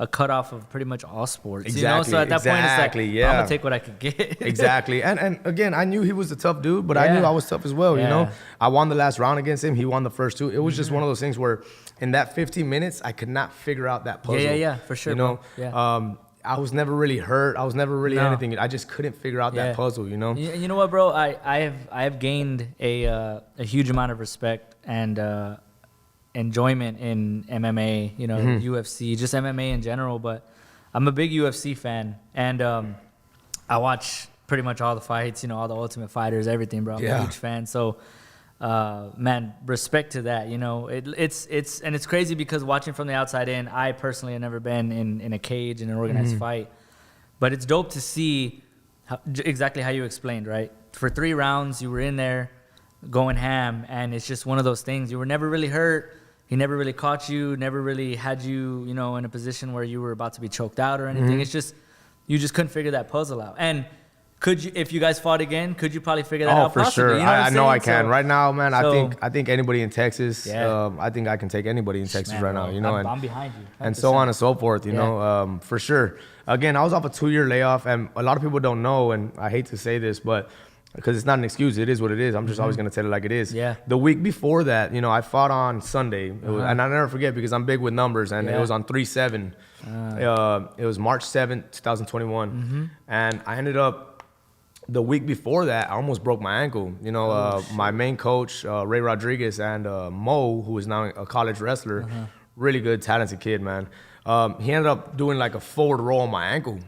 a cutoff of pretty much all sports. Exactly, So at that point, it's like, yeah. I'm gonna take what I could get. Exactly. And again, I knew he was a tough dude, but I Yeah. knew I was tough as well. Yeah. I won the last round against him. He won the first 2. It was just one of those things where in that 15 minutes, I could not figure out that puzzle. Yeah, for sure, bro. Yeah. I was never really hurt. I was never really No. anything. I just couldn't figure out that puzzle. You know what, bro? I have gained a huge amount of respect and enjoyment in MMA. UFC, just MMA in general. But I'm a big UFC fan, and I watch pretty much all the fights. All the Ultimate Fighters, everything, bro. I'm a huge fan. So, man, respect to that. It's crazy because watching from the outside in, I personally have never been in a cage in an organized fight, but it's dope to see exactly how you explained, right? For 3 rounds, you were in there going ham, and it's just one of those things. You were never really hurt. He never really caught you, never really had you, in a position where you were about to be choked out or anything. It's just, you just couldn't figure that puzzle out. And could you, if you guys fought again, could you probably figure that out? Oh, for possibly? sure. You know what I I'm know I saying? can. Right now, man, so- I think anybody in Texas, Yeah. I think I can take anybody in Texas Man, right bro, now, I'm behind you. and so 100%. on and so forth, for sure. Again, I was off a 2-year layoff, and a lot of people don't know, and I hate to say this, but because it's not an excuse, it is what it is. I'm just always going to tell it like it is. Yeah. The week before that, I fought on Sunday, and I never forget because I'm big with numbers, and it was on 3/7. It was March 7th, 2021, and I ended up the week before that, I almost broke my ankle. You know, my main coach, Ray Rodriguez, and Mo, who is now a college wrestler, really good, talented kid, man. He ended up doing like a forward roll on my ankle.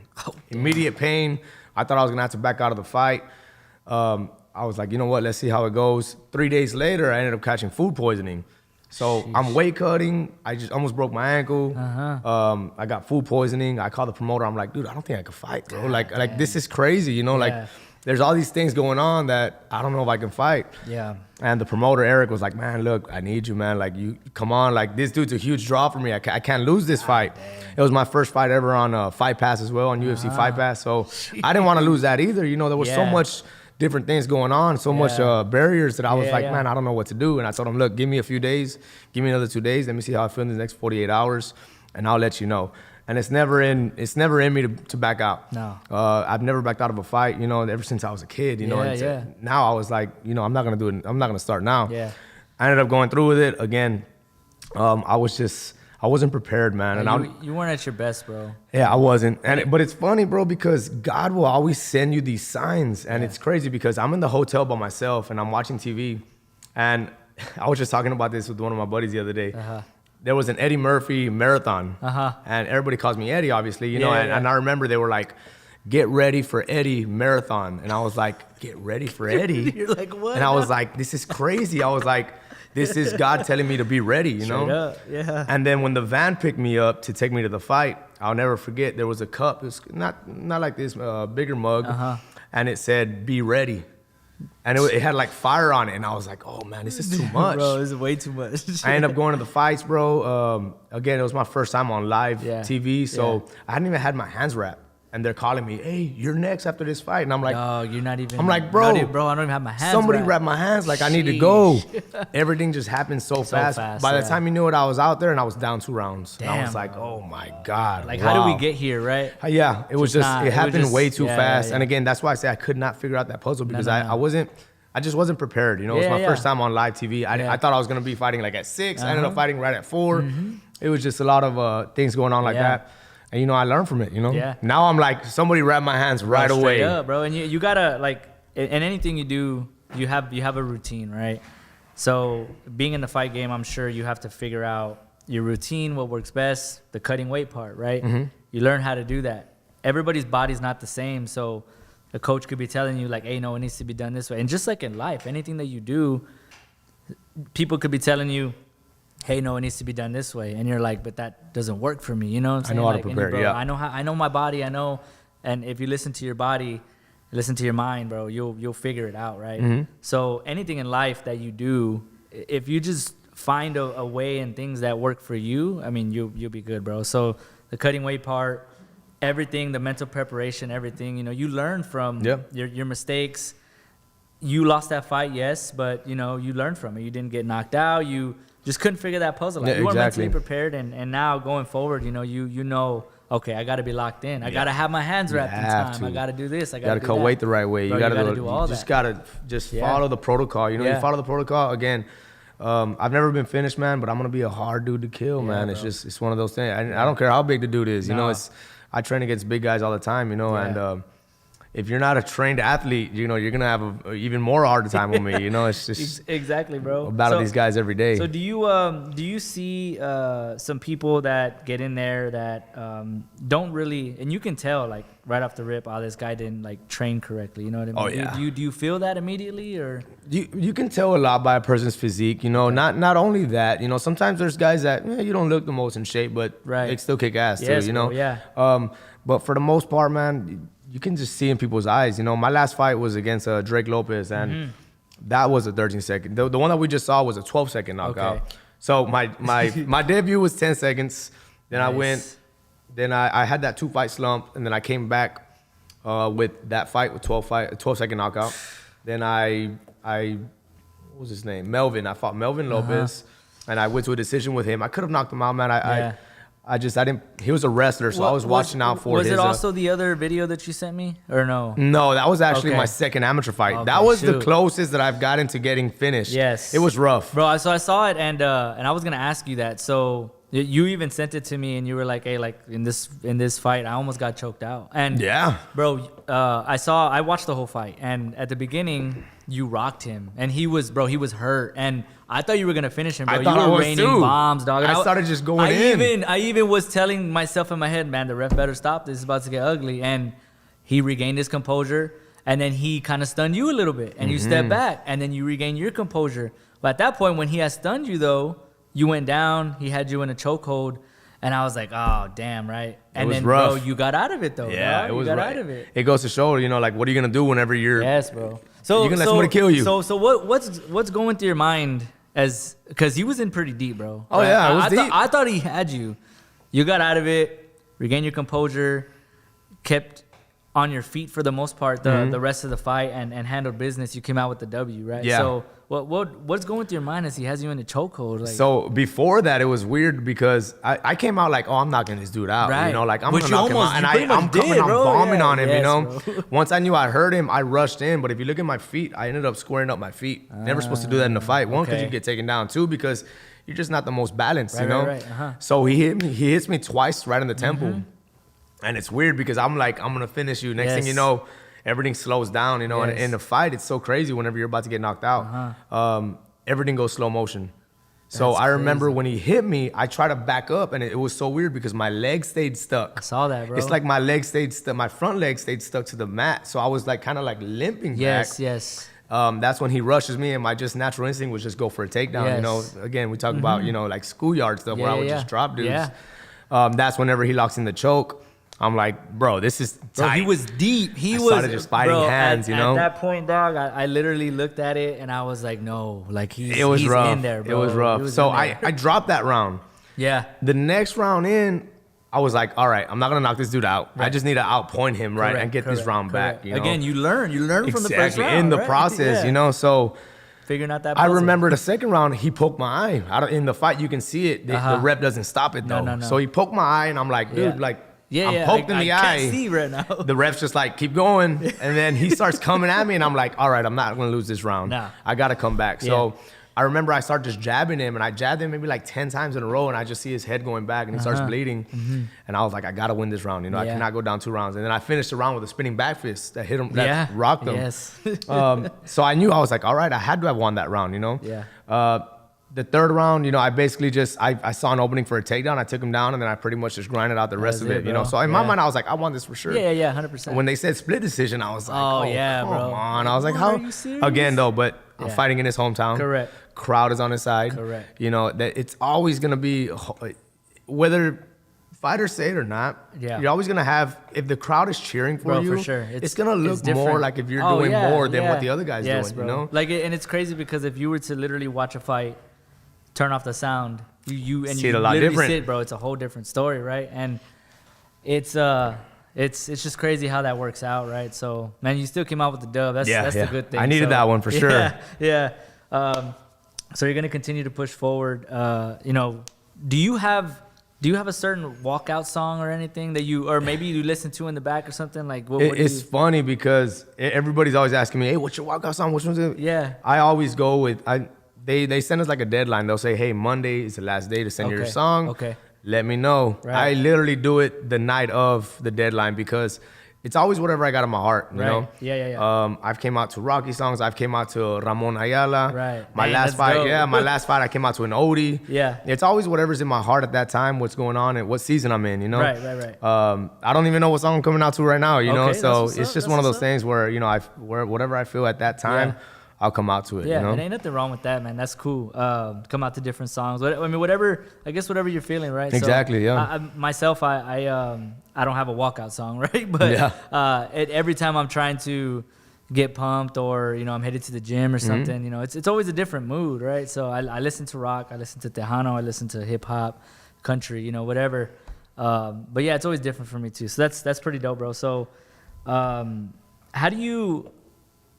Immediate pain. I thought I was gonna have to back out of the fight. I was like, you know what? Let's see how it goes. 3 days later, I ended up catching food poisoning. So I'm weight cutting. I just almost broke my ankle. I got food poisoning. I called the promoter. I'm like, dude, I don't think I can fight, bro. Like this is crazy, you know? Like, there's all these things going on that I don't know if I can fight. Yeah. And the promoter, Eric, was like, man, look, I need you, man. Like, you come on. Like, this dude's a huge draw for me. I can't lose this fight. It was my first fight ever on Fight Pass as well, on UFC Fight Pass. So I didn't want to lose that either. You know, there was so much different things going on, so much barriers that I was like, man, I don't know what to do. And I told him, look, give me a few days, give me another 2 days, let me see how I feel in the next 48 hours, and I'll let you know. And it's never in me to back out. No, I've never backed out of a fight, you know, ever since I was a kid, you know. Now I was like, you know, I'm not gonna do it. I'm not gonna start now. Yeah, I ended up going through with it again. I wasn't prepared, man. And you weren't at your best, bro. Yeah, I wasn't. But it's funny, bro, because God will always send you these signs. And it's crazy because I'm in the hotel by myself and I'm watching TV. And I was just talking about this with one of my buddies the other day. There was an Eddie Murphy marathon. And everybody calls me Eddie, obviously, you know. And I remember they were like, get ready for Eddie marathon. And I was like, get ready for Eddie? You're like, what? And I was like, this is crazy. I was like, this is God telling me to be ready, you know? Up, yeah. And then when the van picked me up to take me to the fight, I'll never forget, there was a cup. It was not like this, bigger mug. And it said, be ready. And it had like fire on it. And I was like, oh, man, this is too much. Bro, this is way too much. I ended up going to the fights, bro. Again, it was my first time on live TV. So I hadn't even had my hands wrapped. And they're calling me, hey, you're next after this fight. And I'm like, no, you're not even. I'm like, bro, I don't even have my hands somebody wrapped. wrap my hands. Like, I need to go. Everything just happened so fast. By the time you knew it, I was out there and I was down 2 rounds. Damn, and I was like, oh my God. Like, how did we get here, right? Yeah, it was just, it happened way too fast. And again, that's why I say I could not figure out that puzzle because I just wasn't prepared. You know, it was my first time on live TV. I thought I was going to be fighting like at 6. I ended up fighting right at 4. It was just a lot of things going on like that. And, you know, I learned from it, you know? Yeah. Now I'm like, somebody wrap my hands right away. Up, bro. And you gotta, like, in anything you do, you have a routine, right? So being in the fight game, I'm sure you have to figure out your routine, what works best, the cutting weight part, right? You learn how to do that. Everybody's body's not the same, so the coach could be telling you, like, hey, no, it needs to be done this way. And just like in life, anything that you do, people could be telling you, hey, no, it needs to be done this way. And you're like, but that doesn't work for me. You know what I'm saying? I know how to prepare, bro, I know my body, I know. And if you listen to your body, listen to your mind, bro, you'll figure it out, right? So anything in life that you do, if you just find a way and things that work for you, I mean, you'll be good, bro. So the cutting weight part, everything, the mental preparation, everything, you know, you learn from your mistakes. You lost that fight, yes, but, you know, you learned from it. You didn't get knocked out. You just couldn't figure that puzzle out. You weren't mentally prepared, and now going forward, you know, you know, okay, I got to be locked in. I got to have my hands wrapped in time. I got to do this. I got to cut weight the right way. Bro, you got to do all that. You just got to follow the protocol. You know, you follow the protocol. Again, I've never been finished, man, but I'm going to be a hard dude to kill, man. Bro. It's one of those things. I don't care how big the dude is. You know, I train against big guys all the time, you know, and if you're not a trained athlete, you know, you're going to have an even more hard time with me. You know, it's just exactly, bro. I battle these guys every day. So do you see some people that get in there that don't really, and you can tell like right off the rip, oh, this guy didn't like train correctly. You know what I mean? Oh, yeah. Do you feel that immediately, or? You can tell a lot by a person's physique, you know, not only that, you know, sometimes there's guys that you don't look the most in shape, but they still kick ass too, you know? Bro, yeah. But for the most part, man, you can just see in people's eyes. You know, my last fight was against Drake Lopez, and that was a 13-second. The one that we just saw was a 12-second knockout. Okay. So my debut was 10 seconds. Then I went. Then I had that 2-fight slump, and then I came back with that fight with 12-second knockout. Then what was his name? Melvin. I fought Melvin Lopez, and I went to a decision with him. I could have knocked him out, man. I didn't. He was a wrestler, so I was watching out for his. Was it also the other video that you sent me, or no? No, that was actually my second amateur fight. That was the closest that I've gotten to getting finished. Yes, it was rough, bro. So I saw it, and I was gonna ask you that. So you even sent it to me, and you were like, "Hey, like in this fight, I almost got choked out." And Yeah. bro, I watched the whole fight, and at the beginning, you rocked him, and he was hurt, and I thought you were gonna finish him, bro. I thought you I were was raining too. bombs, dog. And I started just going in. I even was telling myself in my head, man, the ref better stop this. It's about to get ugly. And he regained his composure, and then he kind of stunned you a little bit, and you stepped back, and then you regained your composure. But at that point, when he had stunned you, though, you went down. He had you in a chokehold, and I was like, oh, damn, right? And was then, rough. bro, you got out of it, though. Yeah, bro. it was you got right. out of it. It goes to show, you know, like, what are you going to do whenever you're... Yes, bro. So you can let somebody kill you. So what's going through your mind because he was in pretty deep, bro. Oh, yeah, it was deep. I thought he had you. You got out of it, regained your composure, kept on your feet for the most part the rest of the fight, and handled business. You came out with the W, right? Yeah. So what's going through your mind as he has you in the chokehold? Like, So before that, it was weird because I came out like, oh, I'm knocking this dude out. Right. You know, like I'm Which gonna knock him almost- out. And you pretty I'm much coming, did, I'm bro. bombing Yeah. on him, Yes, you know. bro. Once I knew I hurt him, I rushed in. But if you look at my feet, I ended up squaring up my feet. Never supposed to do that in a fight. One, because okay. you get taken down. Two, because you're just not the most balanced, you know. Right. Uh-huh. So he hits me twice right in the temple. And it's weird because I'm like, I'm gonna finish you. Next thing you Yes. know, everything slows down, you know. And Yes. in the fight, it's so crazy whenever you're about to get knocked out. Everything goes slow motion. So That's I remember crazy. when he hit me, I tried to back up, and it was so weird because my leg stayed stuck. I saw that, bro. It's like my leg stayed stuck, my front leg stayed stuck to the mat. So I was like kind of like limping yes, back. yes. That's when he rushes me, and my just natural instinct was just go for a takedown. You know, Yes. again, we talk about, you know, like schoolyard stuff where I would just drop dudes. Yeah. That's whenever he locks in the choke. I'm like, bro, this is Bro, tight. he was deep. I started just fighting hands, you know? At that point, dog, I literally looked at it and I was like, no, like he's rough. in there, bro. It was rough. He was So in there. I dropped that round. Yeah. The next round in, I was like, all right, I'm not gonna knock this dude out. I just need to outpoint him, right, and get this round back. You know? Again, you learn from the first round. in the right? process, Yeah. you know. So Figuring out that I puzzle. remember the second round, he poked my eye. In the fight, you can see it. The rep doesn't stop it though. No. So he poked my eye, and I'm like, dude, like, I'm poked in the I eye. can't see right now. The ref's just like, keep going. And then he starts coming at me, and I'm like, all right, I'm not going to lose this round. Nah. I got to come back. So I remember I started just jabbing him, and I jabbed him maybe like 10 times in a row, and I just see his head going back, and he starts bleeding. And I was like, I got to win this round. You know, I cannot go down 2 rounds. And then I finished the round with a spinning back fist that hit him, that rocked him. Yes. So I knew, I was like, all right, I had to have won that round, you know? Yeah. The third round, you know, I basically just, I saw an opening for a takedown. I took him down, and then I pretty much just grinded out the rest of it, you know? bro. So in my mind, I was like, I won this for sure. Yeah, 100%. When they said split decision, I was like, Oh, oh, yeah, come bro. on. I was like, What, how? are you serious? Again, though, but I'm Yeah. fighting in his hometown. Correct. Crowd is on his side. Correct. You know, that it's always going to be, whether fighters say it or not, you're always going to have, if the crowd is cheering for Bro, you, for sure. it's going to look different. more like if you're Oh, doing yeah, more than yeah. what the other guy's Yes, doing, bro. you know? Like, and it's crazy because if you were to literally watch a fight, turn off the sound, you See it you a lot literally different. sit, bro. It's a whole different story, right? And it's just crazy how that works out, right? So, man, you still came out with the dub. That's the good thing. I needed that one for sure. Yeah. So you're gonna continue to push forward. You know, do you have a certain walkout song or anything that or maybe you listen to in the back or something like? What do It's funny because everybody's always asking me, hey, what's your walkout song? Which one's it? Yeah. I always go with, they send us like a deadline. They'll say, hey, Monday is the last day to send your song. Okay. Let me know. Right. I literally do it the night of the deadline because it's always whatever I got in my heart, you know? Yeah. I've came out to Rocky songs. I've came out to Ramon Ayala. Right. My Man, last that's fight, dope. my last fight, I came out to an Odie. Yeah. It's always whatever's in my heart at that time, what's going on and what season I'm in, you know? Right. I don't even know what song I'm coming out to right now, you know? Okay, So that's what's it's up, just that's one of what's those things where, you know, whatever I feel at that time, I'll come out to it, Yeah, you know? and ain't nothing wrong with that, man. That's cool. Come out to different songs. I mean, whatever you're feeling, right? Exactly, so, yeah. Myself, I don't have a walkout song, right? But every time I'm trying to get pumped or, you know, I'm headed to the gym or something, you know, it's always a different mood, right? So I listen to rock, I listen to Tejano, I listen to hip hop, country, you know, whatever. But yeah, it's always different for me too. So that's pretty dope, bro. So how do you,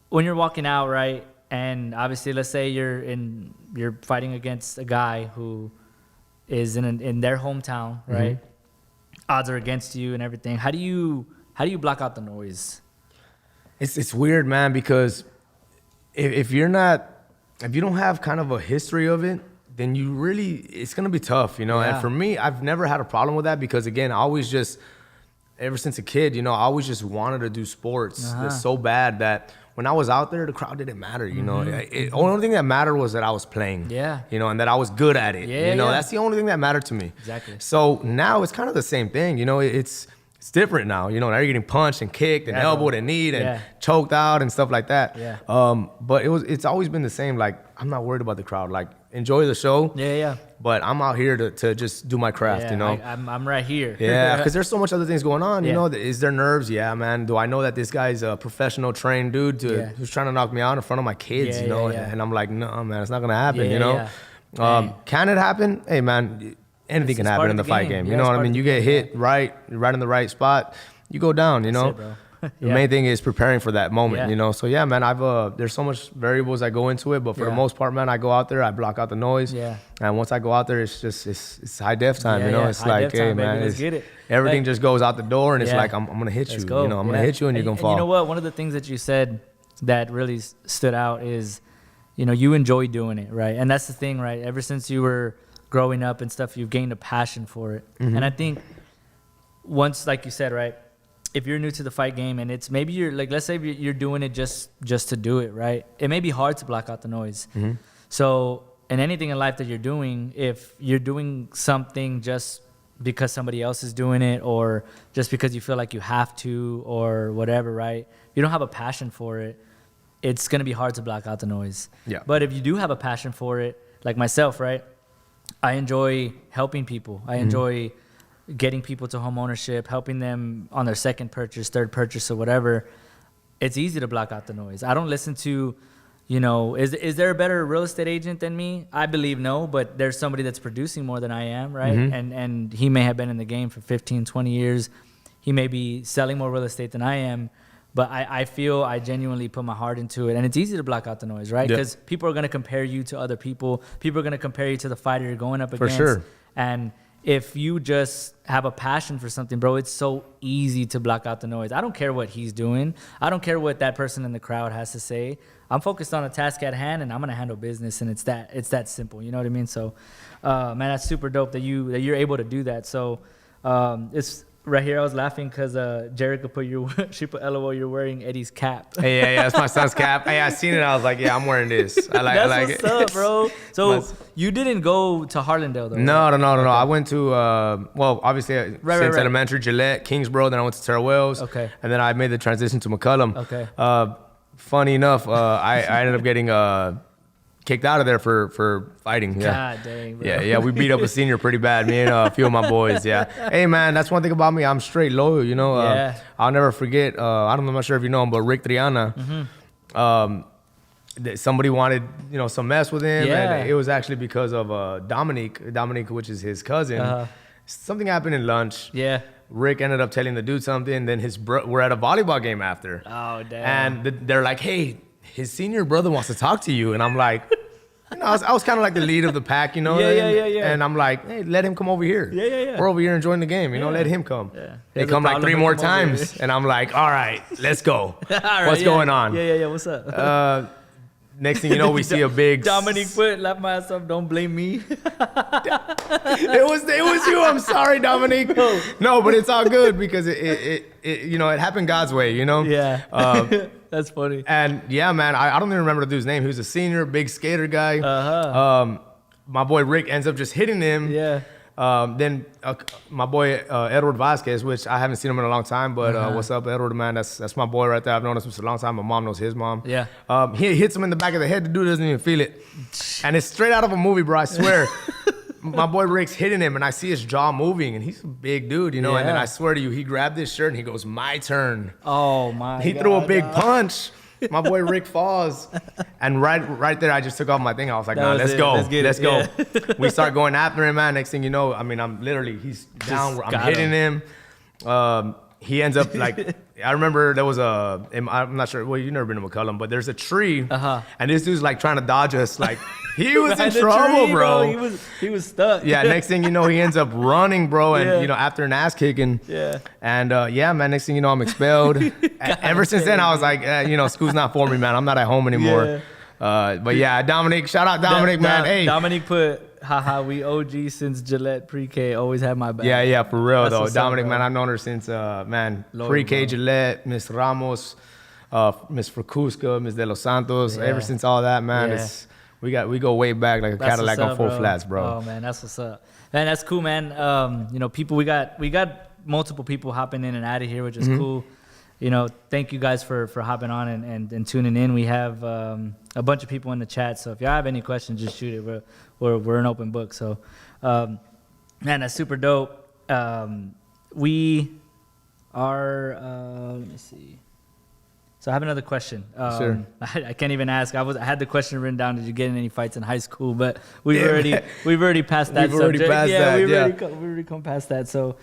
when you're walking out, right? And obviously, let's say you're fighting against a guy who is in their hometown, right? Odds are against you and everything. How do you block out the noise? It's weird, man, because if you don't have kind of a history of it, then it's going to be tough, you know? Yeah. And for me, I've never had a problem with that because, again, ever since a kid, you know, I always just wanted to do sports so bad that when I was out there, the crowd didn't matter, you know? The only thing that mattered was that I was playing, you know, and that I was good at it, you know? That's the only thing that mattered to me. Exactly. So now it's kind of the same thing, you know? It's different now, you know? Now you're getting punched and kicked and elbowed and kneed and choked out and stuff like that. Yeah. But it's always been the same. Like, I'm not worried about the crowd. Like, enjoy the show. But I'm out here to just do my craft, you know? I'm right here. Yeah, because there's so much other things going on, you know? Is there nerves? Yeah, man. Do I know that this guy's a professional trained dude who's trying to knock me out in front of my kids, you know? And I'm like, no, man, it's not going to happen, you know? Can it happen? Hey, man, anything can happen in the fight game. You know what I mean? You get hit right in the right spot, you go down, you know? That's it, bro. The main thing is preparing for that moment, you know? So, yeah, man, there's so much variables that go into it, but for the most part, man, I go out there, I block out the noise. And once I go out there, it's high def time, you know? It's like, hey, man, let's get it. Everything just goes out the door, and it's like, I'm going to hit you, you know? I'm going to hit you, and you're going to fall. And you know what? One of the things that you said that really stood out is, you know, you enjoy doing it, right? And that's the thing, right? Ever since you were growing up and stuff, you've gained a passion for it. And I think once, like you said, right, if you're new to the fight game and it's maybe you're like, let's say you're doing it just to do it, right? It may be hard to block out the noise. So in anything in life that you're doing, if you're doing something just because somebody else is doing it or just because you feel like you have to or whatever, right? You don't have a passion for it. It's going to be hard to block out the noise. But if you do have a passion for it, like myself, right? I enjoy helping people. I enjoy getting people to home ownership, helping them on their second purchase, third purchase, or whatever. It's easy to block out the noise. I don't listen to, you know, is there a better real estate agent than me? I believe no, but there's somebody that's producing more than I am, right? And he may have been in the game for 15, 20 years. He may be selling more real estate than I am, but I feel I genuinely put my heart into it. And it's easy to block out the noise, right? Because people are going to compare you to other people. People are going to compare you to the fighter you're going up against. For sure. And if you just have a passion for something, bro, it's so easy to block out the noise. I don't care what he's doing. I don't care what that person in the crowd has to say. I'm focused on a task at hand, and I'm gonna handle business, and it's that simple. You know what I mean? So, man, that's super dope that you're able to do that. So, it's right here. I was laughing because Jerica she put LOL. You're wearing Eddie's cap. Hey, yeah, that's my son's cap. Hey, I seen it. I was like, yeah, I'm wearing this. I like what's it. up, bro. So you didn't go to Harlandale though? No, right? no. I went to obviously since elementary, Gillette, Kingsboro. Then I went to Terrell Wells. Okay. And then I made the transition to McCullum. Okay. Funny enough, I ended up getting kicked out of there for fighting. God dang, bro. Yeah, we beat up a senior pretty bad, me and a few of my boys. Hey, man, that's one thing about me. I'm straight loyal, you know. I'll never forget. I'm not sure if you know him, but Rick Triana. Somebody wanted, you know, some mess with him, and it was actually because of Dominique, which is his cousin. Something happened in lunch. Rick ended up telling the dude something. Then we're at a volleyball game after. Oh, damn. And they're like, hey, his senior brother wants to talk to you. And I'm like, you know, I was kind of like the lead of the pack, you know? Yeah. And I'm like, hey, let him come over here. Yeah. We're over here enjoing the game, you know? Let him come. They come like 3 more times. And I'm like, all right, let's go. What's going on? Yeah, what's up? Next thing you know, we see a big Dominique put laugh my ass up. Don't blame me. It was you. I'm sorry, Dominique. No, but it's all good because it you know, it happened God's way, you know. That's funny. And yeah, man, I don't even remember the dude's name. He was a senior, big skater guy. My boy Rick ends up just hitting him. Then my boy Edward Vasquez, which I haven't seen him in a long time, but what's up, Edward, man? That's my boy right there. I've known him for a long time. My mom knows his mom. He hits him in the back of the head. The dude doesn't even feel it, and it's straight out of a movie, bro. I swear. My boy Rick's hitting him, and I see his jaw moving, and he's a big dude, you know. And then I swear to you, he grabbed his shirt and he goes, "My turn." Oh my! He threw a big punch. My boy Rick falls, and right there, I just took off my thing. I was like, "Nah, let's go, let's go." We start going after him, man. Next thing you know, I mean, he's down. I'm hitting him. He ends up like, I remember there was I'm not sure. Well, you've never been to McCullum, but there's a tree, and this dude's like trying to dodge us, like he was in trouble, tree, bro. He was stuck. Next thing you know, he ends up running, bro, and you know, after an ass kicking. And man, next thing you know, I'm expelled. Ever since then, I was like, you know, school's not for me, man. I'm not at home anymore. But yeah, Dominique, shout out Dominique, man. Hey, Dominique put haha, we OG since Gillette pre-K. Always had my back. Yeah, for real, That's though. what's up, Dominic, bro. man, I've known her since, man, Lord, pre-K bro. Gillette, Miss Ramos, Miss Fracusca, Miss De Los Santos. Yeah. Ever since all that, man, Yeah. we go way back like a That's Cadillac what's on up, full bro. flats, bro. Oh man, that's what's up. Man, that's cool, man. You know, people, we got multiple people hopping in and out of here, which is cool. You know, thank you guys for hopping on and tuning in. We have a bunch of people in the chat, so if y'all have any questions, just shoot it. We're an open book. So, man, that's super dope. We are. Let me see. So I have another question. Sure. I can't even ask. I had the question written down. Did you get in any fights in high school? But we've already passed that We've already subject. passed that, We've yeah. already come past that. So,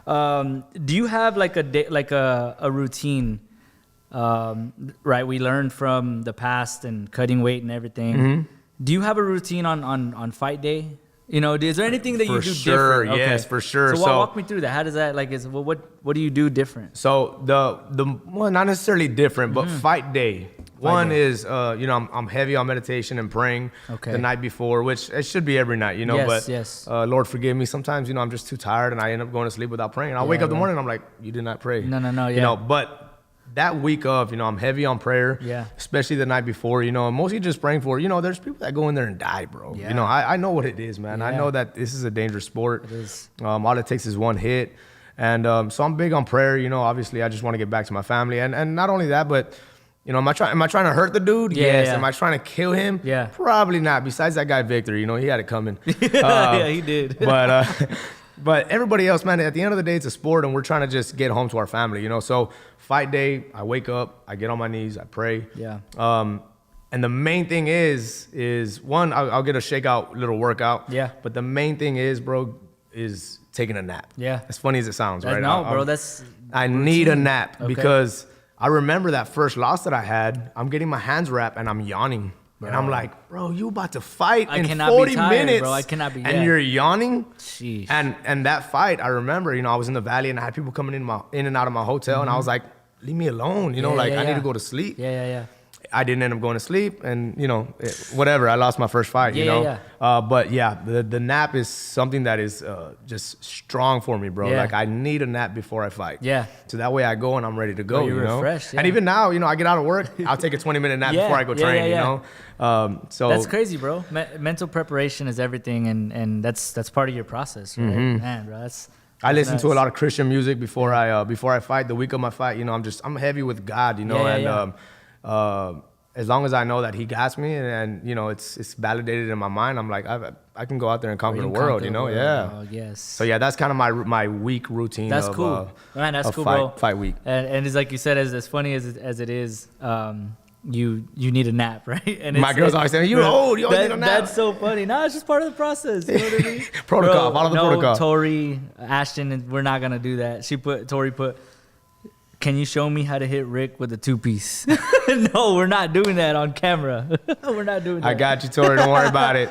do you have like a routine? Right, we learned from the past and cutting weight and everything. Do you have a routine on fight day? You know, is there anything that you do different? Okay. Yes, for sure. So walk me through that. How does that what do you do different? So well, not necessarily different, but fight day. One is, you know, I'm heavy on meditation and praying the night before, which it should be every night, you know. Yes. Lord forgive me. Sometimes, you know, I'm just too tired and I end up going to sleep without praying. And I'll wake up in the morning and I'm like, you did not pray. No. You know, but that week of, you know, I'm heavy on prayer. Yeah. Especially the night before, you know, mostly just praying for, you know, there's people that go in there and die, bro. Yeah. You know, I know what it is, man. Yeah. I know that this is a dangerous sport. It is. All it takes is one hit. And so I'm big on prayer, you know. Obviously, I just want to get back to my family. And not only that, but, you know, am I trying to hurt the dude? Yeah, Yes. yeah. Am I trying to kill him? Yeah. Probably not. Besides that guy, Victor, you know, he had it coming. Yeah, he did. But everybody else, man, at the end of the day, it's a sport, and we're trying to just get home to our family, you know. So fight day, I wake up, I get on my knees, I pray. Yeah. And the main thing is one, I'll get a shakeout little workout. Yeah. But the main thing is, bro, is taking a nap. Yeah. As funny as it sounds, right? No, bro, that's I need a nap Okay. because I remember that first loss that I had. I'm getting my hands wrapped and I'm yawning. Bro. And I'm like, bro, you about to fight I in cannot 40 be tired, minutes. bro. I cannot be- And yeah. you're yawning. Sheesh. And that fight, I remember, you know, I was in the valley and I had people coming in and out of my hotel. And I was like, leave me alone. You know, Yeah, like yeah, I need yeah. to go to sleep. Yeah. I didn't end up going to sleep, and you know, whatever. I lost my first fight, you Yeah, know. yeah. But yeah, the nap is something that is just strong for me, bro. Yeah. Like I need a nap before I fight. Yeah. So that way I go and I'm ready to go. You're you know. refreshed, yeah. And even now, you know, I get out of work, I'll take a 20-minute nap Yeah, before I go yeah, train. yeah, yeah. You know. So That's crazy, bro. Mental preparation is everything, and that's part of your process, right? Man, bro, I listen nuts. to a lot of Christian music before I fight. The week of my fight, you know, I'm heavy with God, you know, Yeah. as long as I know that He got me and you know it's validated in my mind, I'm like I can go out there and conquer the world, you know, yeah. Oh, yes. So yeah, that's kind of my week routine. That's of, cool, man. That's of cool, fight, bro. Fight week. And it's like you said, as funny as it is, you need a nap, right? And My girl's always saying, "You're old. You always need a nap." That's so funny. No, it's just part of the process. You know what I mean? Protocol, follow the protocol. Tori, Ashton, and we're not gonna do that. Tori put. Can you show me how to hit Rick with a 2-piece? No, we're not doing that on camera. We're not doing that. I got you, Tori. Don't worry about it.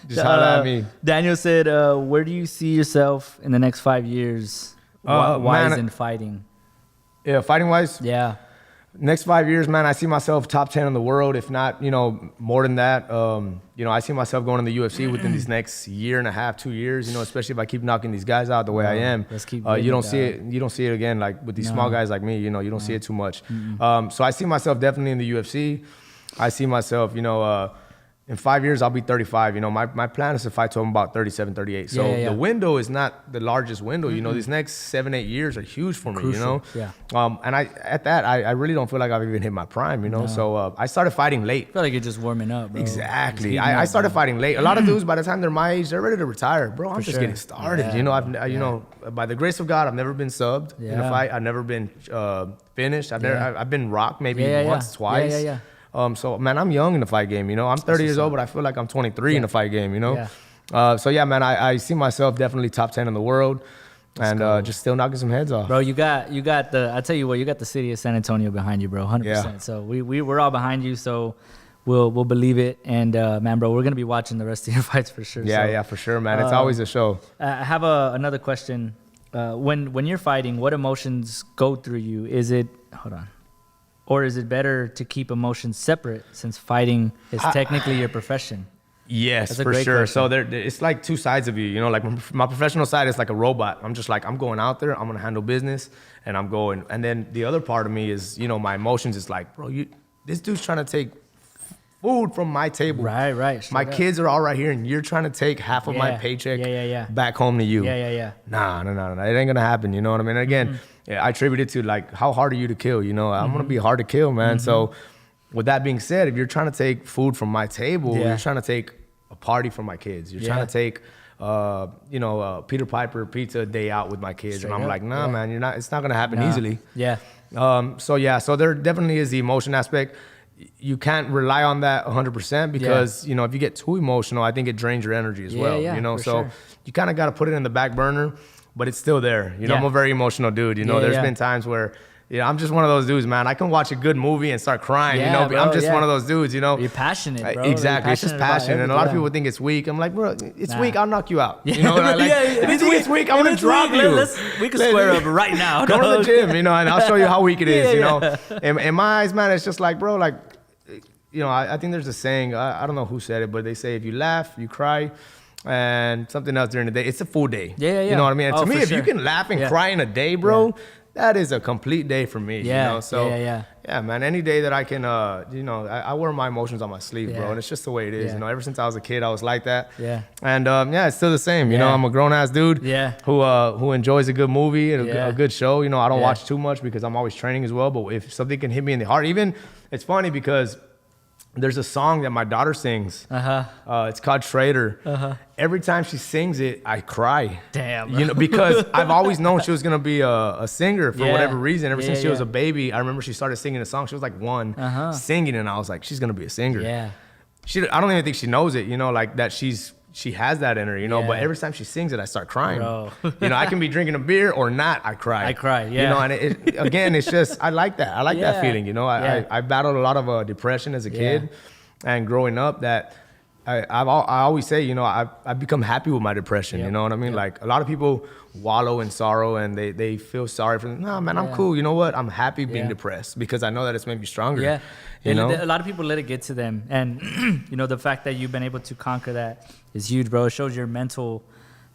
Just holler at me. Daniel said, where do you see yourself in the next 5 years? Wise man, in fighting. Yeah, fighting wise. Yeah. Next 5 years, man, I see myself top 10 in the world, if not, you know, more than that. You know, I see myself going in the UFC within these next year and a half, 2 years. You know, especially if I keep knocking these guys out the way I am. Let's keep you don't see it. You don't see it again, like with these small guys like me. You know, you don't see it too much. So I see myself definitely in the UFC. I see myself, you know, in 5 years, I'll be 35. You know, my plan is to fight till I'm about 37, 38. So Yeah. the window is not the largest window. You know, these next 7, 8 years are huge for me, Crucial. you know? Yeah. And I really don't feel like I've even hit my prime, you know? So I started fighting late. I feel like you're just warming up, bro. Exactly. I started fighting late. A lot of dudes, by the time they're my age, they're ready to retire. Bro, I'm just sure. getting started. Yeah, You know, you know, by the grace of God, I've never been subbed in a Yeah. fight. I've never been finished. I've been rocked maybe Yeah. once, twice. Yeah. So man, I'm young in the fight game. You know, I'm 30 years old, but I feel like I'm 23 in the fight game. You know, so yeah, man, I see myself definitely top 10 in the world, and just still knocking some heads off. Bro, you got the. I tell you what, you got the city of San Antonio behind you, bro. 100%. Yeah. So we're all behind you. So we'll believe it. And man, bro, we're gonna be watching the rest of your fights for sure. Yeah, so, yeah, for sure, man. It's always a show. I have another question. When you're fighting, what emotions go through you? Is it or is it better to keep emotions separate since fighting is technically your profession? Yes, That's a for great sure. question. So it's like two sides of you, you know, like my professional side is like a robot. I'm just like, I'm going out there, I'm going to handle business and I'm going. And then the other part of me is, you know, my emotions is like, bro, this dude's trying to take food from my table. Right. My kids are all right here and you're trying to take half of my paycheck back home to you. Yeah. Nah. It ain't going to happen. You know what I mean? Again, I attribute it to like, how hard are you to kill? You know, I'm going to be hard to kill, man. So with that being said, if you're trying to take food from my table, you're trying to take a party from my kids. You're trying to take, Peter Piper pizza day out with my kids. Straight and I'm like, nah, man, it's not going to happen easily. Yeah. So there definitely is the emotion aspect. You can't rely on that 100% because, you know, if you get too emotional, I think it drains your energy as well, you know? So you kind of got to put it in the back burner, but it's still there. You know, I'm a very emotional dude. You know, there's been times where, I'm just one of those dudes, man. I can watch a good movie and start crying, you know, bro, I'm just one of those dudes, you know. You're passionate, bro. Exactly. It's just passion. And a lot of people think it's weak. I'm like, bro, it's weak. I'll knock you out. You know, if you think it's weak, I'm going to drop you. We can square up right now. Come to the gym, you know, and I'll show you how weak it is, you know. In my eyes, man, it's just like, bro, like, you know, I think there's a saying, I don't know who said it, but they say if you laugh, you cry, and something else during the day, it's a full day. You know what I mean? And to me, if you can laugh and cry in a day, bro, that is a complete day for me, you know? So, yeah, man, any day that I can, I wear my emotions on my sleeve, bro, and it's just the way it is, you know? Ever since I was a kid, I was like that. And, it's still the same, you know? I'm a grown-ass dude who enjoys a good movie and a good show. You know, I don't watch too much because I'm always training as well, but if something can hit me in the heart, even, it's funny because there's a song that my daughter sings. It's called Trader. Every time she sings it, I cry. Damn. You know, because I've always known she was gonna be a singer for whatever reason. Ever since she was a baby, I remember she started singing a song. She was like one, singing, and I was like, she's gonna be a singer. I don't even think she knows it. You know, like that she has that in her, you know, but every time she sings it, I start crying. You know, I can be drinking a beer or not, I cry. You know, and again, it's just, I like that. I like that feeling, you know. I battled a lot of depression as a kid and growing up that I always say, you know, I've become happy with my depression, you know what I mean? Like a lot of people wallow in sorrow and they feel sorry for them. No, man, I'm cool. You know what? I'm happy being depressed because I know that it's made me stronger. You know? A lot of people let it get to them. And, you know, the fact that you've been able to conquer that is huge, bro. It shows your mental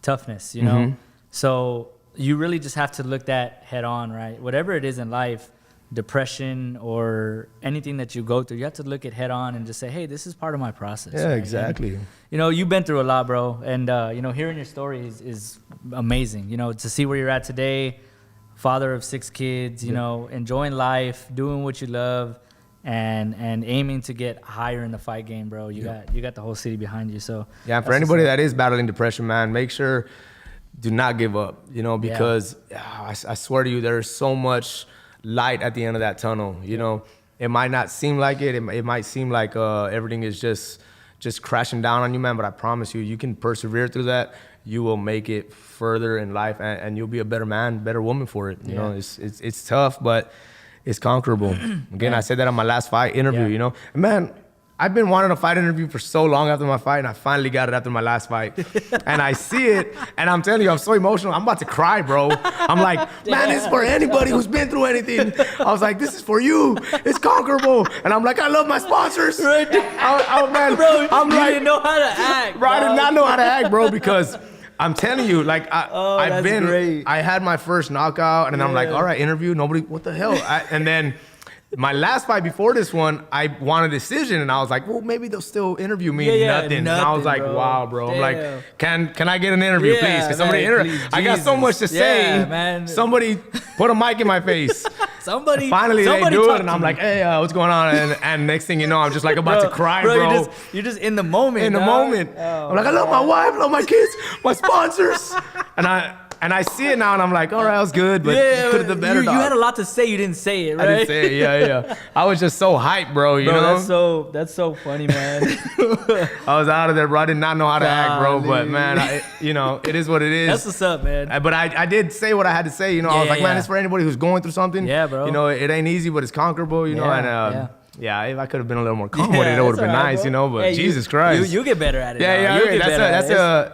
toughness, you know? So you really just have to look that head on, right? Whatever it is in life, depression or anything that you go through, you have to look it head on and just say, hey, this is part of my process. Yeah, right? exactly. And, you know, you've been through a lot, bro. And, you know, hearing your story is amazing. You know, to see where you're at today, father of 6 kids, you know, enjoying life, doing what you love, and aiming to get higher in the fight game, bro. You got the whole city behind you. So yeah, for anybody that is battling depression, man, make sure do not give up, you know, because I swear to you, there's so much light at the end of that tunnel. You know, it might not seem like it. It might seem like everything is just crashing down on you, man. But I promise you, you can persevere through that. You will make it further in life, and you'll be a better man, better woman for it. You know, it's tough, but it's conquerable. Again, I said that on my last fight interview. You know, man, I've been wanting a fight interview for so long after my fight, and I finally got it after my last fight. And I see it, and I'm telling you, I'm so emotional. I'm about to cry, bro. I'm like, man, this is for anybody who's been through anything. I was like, this is for you. It's conquerable. And I'm like, I love my sponsors. Right. Man, bro, I'm you like, didn't know how to act. Bro, I did not know how to act, bro, because I'm telling you, like, great. I had my first knockout, and then I'm like, all right, interview, nobody, what the hell? And then my last fight before this one, I won a decision, and I was like, well, maybe they'll still interview me. Nothing. And I was like, bro. Wow, bro. Damn. I'm like, can I get an interview, please? Can somebody interview? I got so much to say. Man. Somebody put a mic in my face. Finally they do it, and I'm like, hey, what's going on? And next thing you know, I'm just like about to cry, bro. You're just in the moment. In the moment. I'm like, I love my wife, I love my kids, my sponsors. And I see it now, and I'm like, all right, that was good, but could have done better. You had a lot to say, you didn't say it, right? I didn't say it, yeah. I was just so hyped, bro, you know? That's so funny, man. I was out of there, bro. I did not know how to act, bro, but man, you know, it is what it is. That's what's up, man. But I did say what I had to say, you know? I was like, man, it's for anybody who's going through something. Yeah, bro. You know, it ain't easy, but it's conquerable, you know? And yeah, if I could have been a little more calm with it, it would have been nice, you know? But hey, Jesus Christ. You get better at it.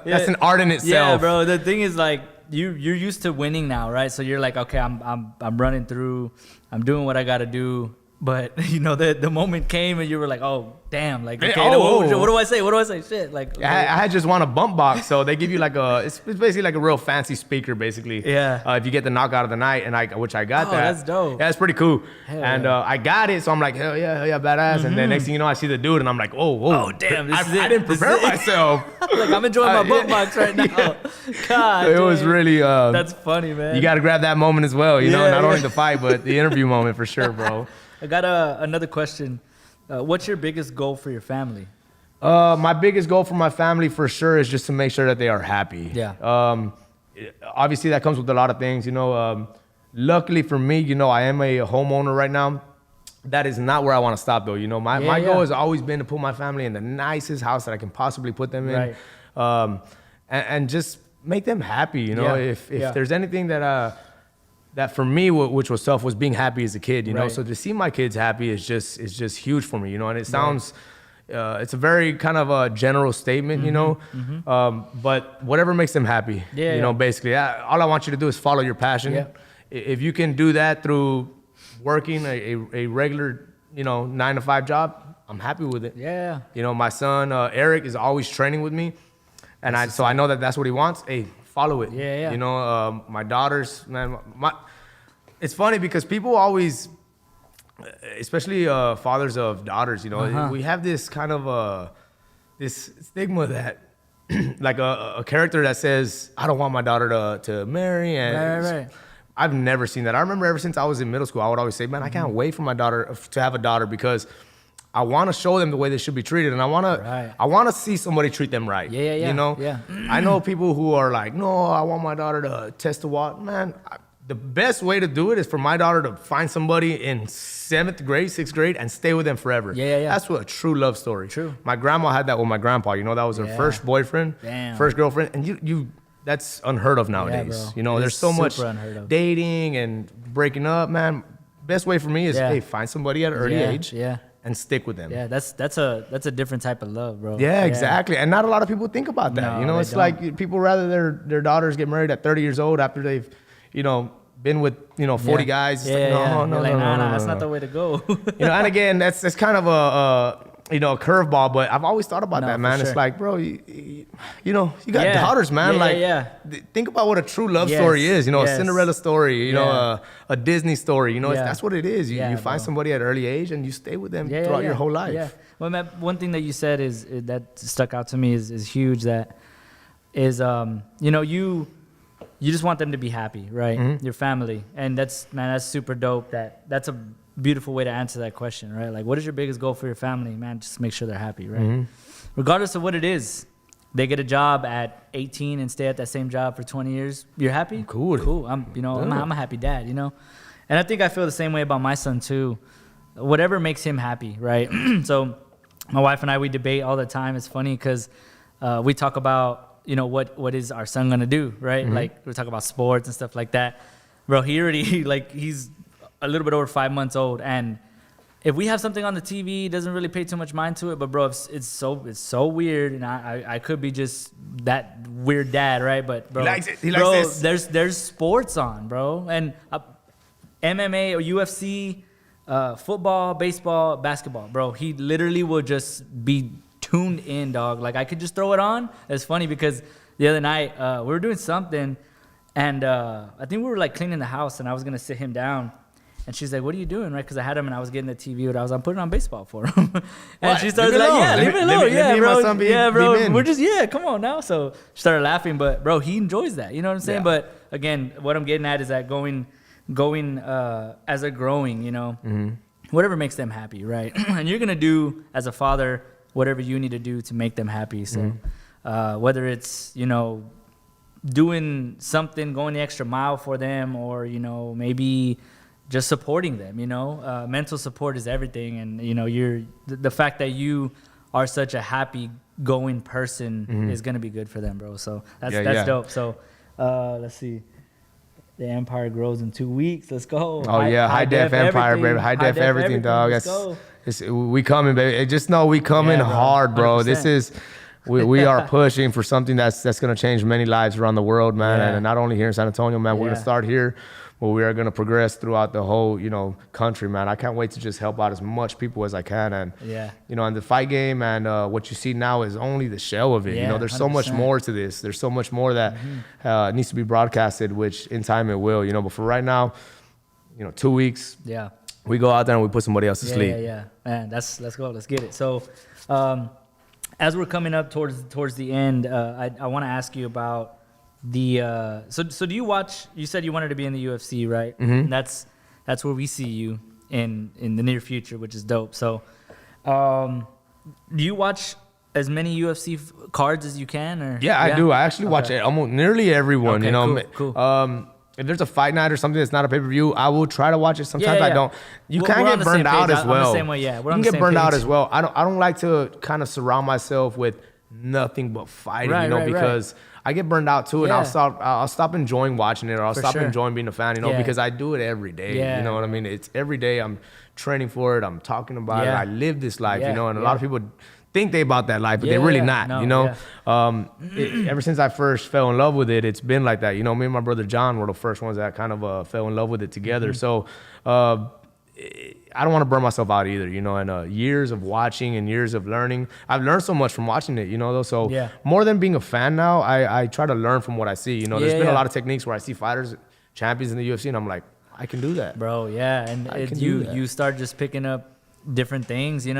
That's an art in itself. Yeah, bro. The thing is, like, you're used to winning now, right? So you're like, okay, I'm running through, I'm doing what I got to do. But you know, the moment came and you were like, oh damn, like, okay, what do I say? What do I say? Shit, like, okay. I had just won a bump box, so they give you like it's basically like a real fancy speaker, basically. Yeah. If you get the knockout of the night, and which I got that. That's dope. Yeah, that's pretty cool. Hell and yeah. I got it, so I'm like, hell yeah, badass. And then next thing you know, I see the dude, and I'm like, oh damn, I didn't prepare myself. Like, I'm enjoying my bump box right now. Yeah. God, It was really. that's funny, man. You got to grab that moment as well, you know, Yeah, not yeah. only the fight, but the interview moment for sure, bro. I got another question. What's your biggest goal for your family? My biggest goal for my family for sure is just to make sure that they are happy. Yeah. Obviously that comes with a lot of things, you know. Luckily for me, you know, I am a homeowner right now. That is not where I want to stop though. You know, my goal has always been to put my family in the nicest house that I can possibly put them in. Right. And just make them happy. You know, Yeah. if there's anything that for me, which was tough, was being happy as a kid, you know. Right. So to see my kids happy is just huge for me, you know. And it sounds, it's a very kind of a general statement, you know. But whatever makes them happy, you know, basically. All I want you to do is follow your passion. Yeah. If you can do that through working a regular, you know, 9-to-5 job, I'm happy with it. Yeah. You know, my son Eric is always training with me, and so I know that that's what he wants. Hey, follow it. Yeah. You know, my daughters, man. It's funny because people always, especially fathers of daughters, you know, we have this kind of this stigma that, like a character that says, I don't want my daughter to marry, and Right. I've never seen that. I remember ever since I was in middle school, I would always say, man, I can't wait for my daughter to have a daughter because I want to show them the way they should be treated, and I want to see somebody treat them right. Yeah. You know, I know people who are like, no, I want my daughter to test the water. Man, the best way to do it is for my daughter to find somebody in 7th grade, 6th grade, and stay with them forever. Yeah. That's what a true love story. True. My grandma had that with my grandpa. You know, that was her first boyfriend, first girlfriend, and you. That's unheard of nowadays. Bro. You know, there's so much dating and breaking up, man. Best way for me is, hey, find somebody at an early age and stick with them. Yeah, that's a different type of love, bro. Yeah, exactly. And not a lot of people think about that. No, you know, it's like people rather their daughters get married at 30 years old after they've, you know, been with, you know, 40 guys. It's like, no, that's not the way to go. You know, and again, that's kind of a you know, a curveball, but I've always thought about that, man. Sure. It's like, bro, you know, you got daughters, man. Think about what a true love story is. You know, a Cinderella story. You know, a Disney story. You know, that's what it is. You find somebody at an early age and you stay with them throughout your whole life. Yeah. Well, Matt, one thing that you said is that stuck out to me is huge. That is, you know, you just want them to be happy, right? Your family, and that's super dope. That's a beautiful way to answer that question, right? Like, what is your biggest goal for your family? Man, just make sure they're happy, right? Regardless of what it is. They get a job at 18 and stay at that same job for 20 years. You're happy? Cool. I'm a happy dad, you know? And I think I feel the same way about my son too. Whatever makes him happy, right? So my wife and I, we debate all the time. It's funny because we talk about, you know, what is our son gonna do, right? Like, we talk about sports and stuff like that. Bro, he already, like, he's a little bit over 5 months old, and if we have something on the TV, he doesn't really pay too much mind to it. But bro, it's so weird, and I could be just that weird dad, right? But bro, he likes this. There's sports on, bro, and MMA or UFC, football, baseball, basketball, bro. He literally will just be tuned in, dog. Like, I could just throw it on. It's funny because the other night we were doing something, and I think we were like cleaning the house, and I was gonna sit him down. And she's like, what are you doing, right? Because I had him and I was getting the TV. I'm putting on baseball for him. And she started like, leave it alone. Yeah, bro. We're just, come on now. So she started laughing. But, bro, he enjoys that. You know what I'm saying? Yeah. But, again, what I'm getting at is that going as they're growing, you know, whatever makes them happy, right? And you're going to do, as a father, whatever you need to do to make them happy. So whether it's, you know, doing something, going the extra mile for them, or, you know, maybe just supporting them, you know, mental support is everything. And, you know, the fact that you are such a happy going person is going to be good for them, bro. So that's dope. So let's see. The empire grows in 2 weeks. Let's go. Oh, high def empire, baby. High def everything, dog. We coming, baby. Just know we coming hard, bro. 100%. This is, we are pushing for something that's going to change many lives around the world, man. And not only here in San Antonio, man. We're going to start here. but we are going to progress throughout the whole, country, man. I can't wait to just help out as much people as I can. And, and the fight game and what you see now is only the shell of it. Yeah, there's so much more to this. There's so much more that needs to be broadcasted, which in time it will, but for right now, 2 weeks. Yeah. We go out there and we put somebody else to sleep. Yeah. Man, let's go. Let's get it. So, as we're coming up towards the end, I want to ask you about the. So do you watch? You said you wanted to be in the UFC, right? Mm-hmm. That's where we see you in the near future, which is dope. So, do you watch as many UFC cards as you can? Or yeah, I do. I actually watch almost nearly everyone. Okay, cool. If there's a fight night or something that's not a pay-per-view, I will try to watch it. Sometimes I don't. You can get burned out as well. I'm the same way, yeah. You can get burned out as well. I don't like to kind of surround myself with nothing but fighting, because I get burned out too, and I'll stop enjoying watching it, or I'll stop enjoying being a fan, because I do it every day. Yeah. You know what I mean? It's every day I'm training for it. I'm talking about it. I live this life, and a lot of people think they about that life, but they're really not, ever since I first fell in love with it, it's been like that. Me and my brother John were the first ones that kind of fell in love with it together. So I don't want to burn myself out either, and years of watching and years of learning. I've learned so much from watching it, though. So more than being a fan now, I try to learn from what I see. There's been a lot of techniques where I see fighters, champions in the UFC, and I'm like, I can do that. Bro, yeah. And you start just picking up different things, you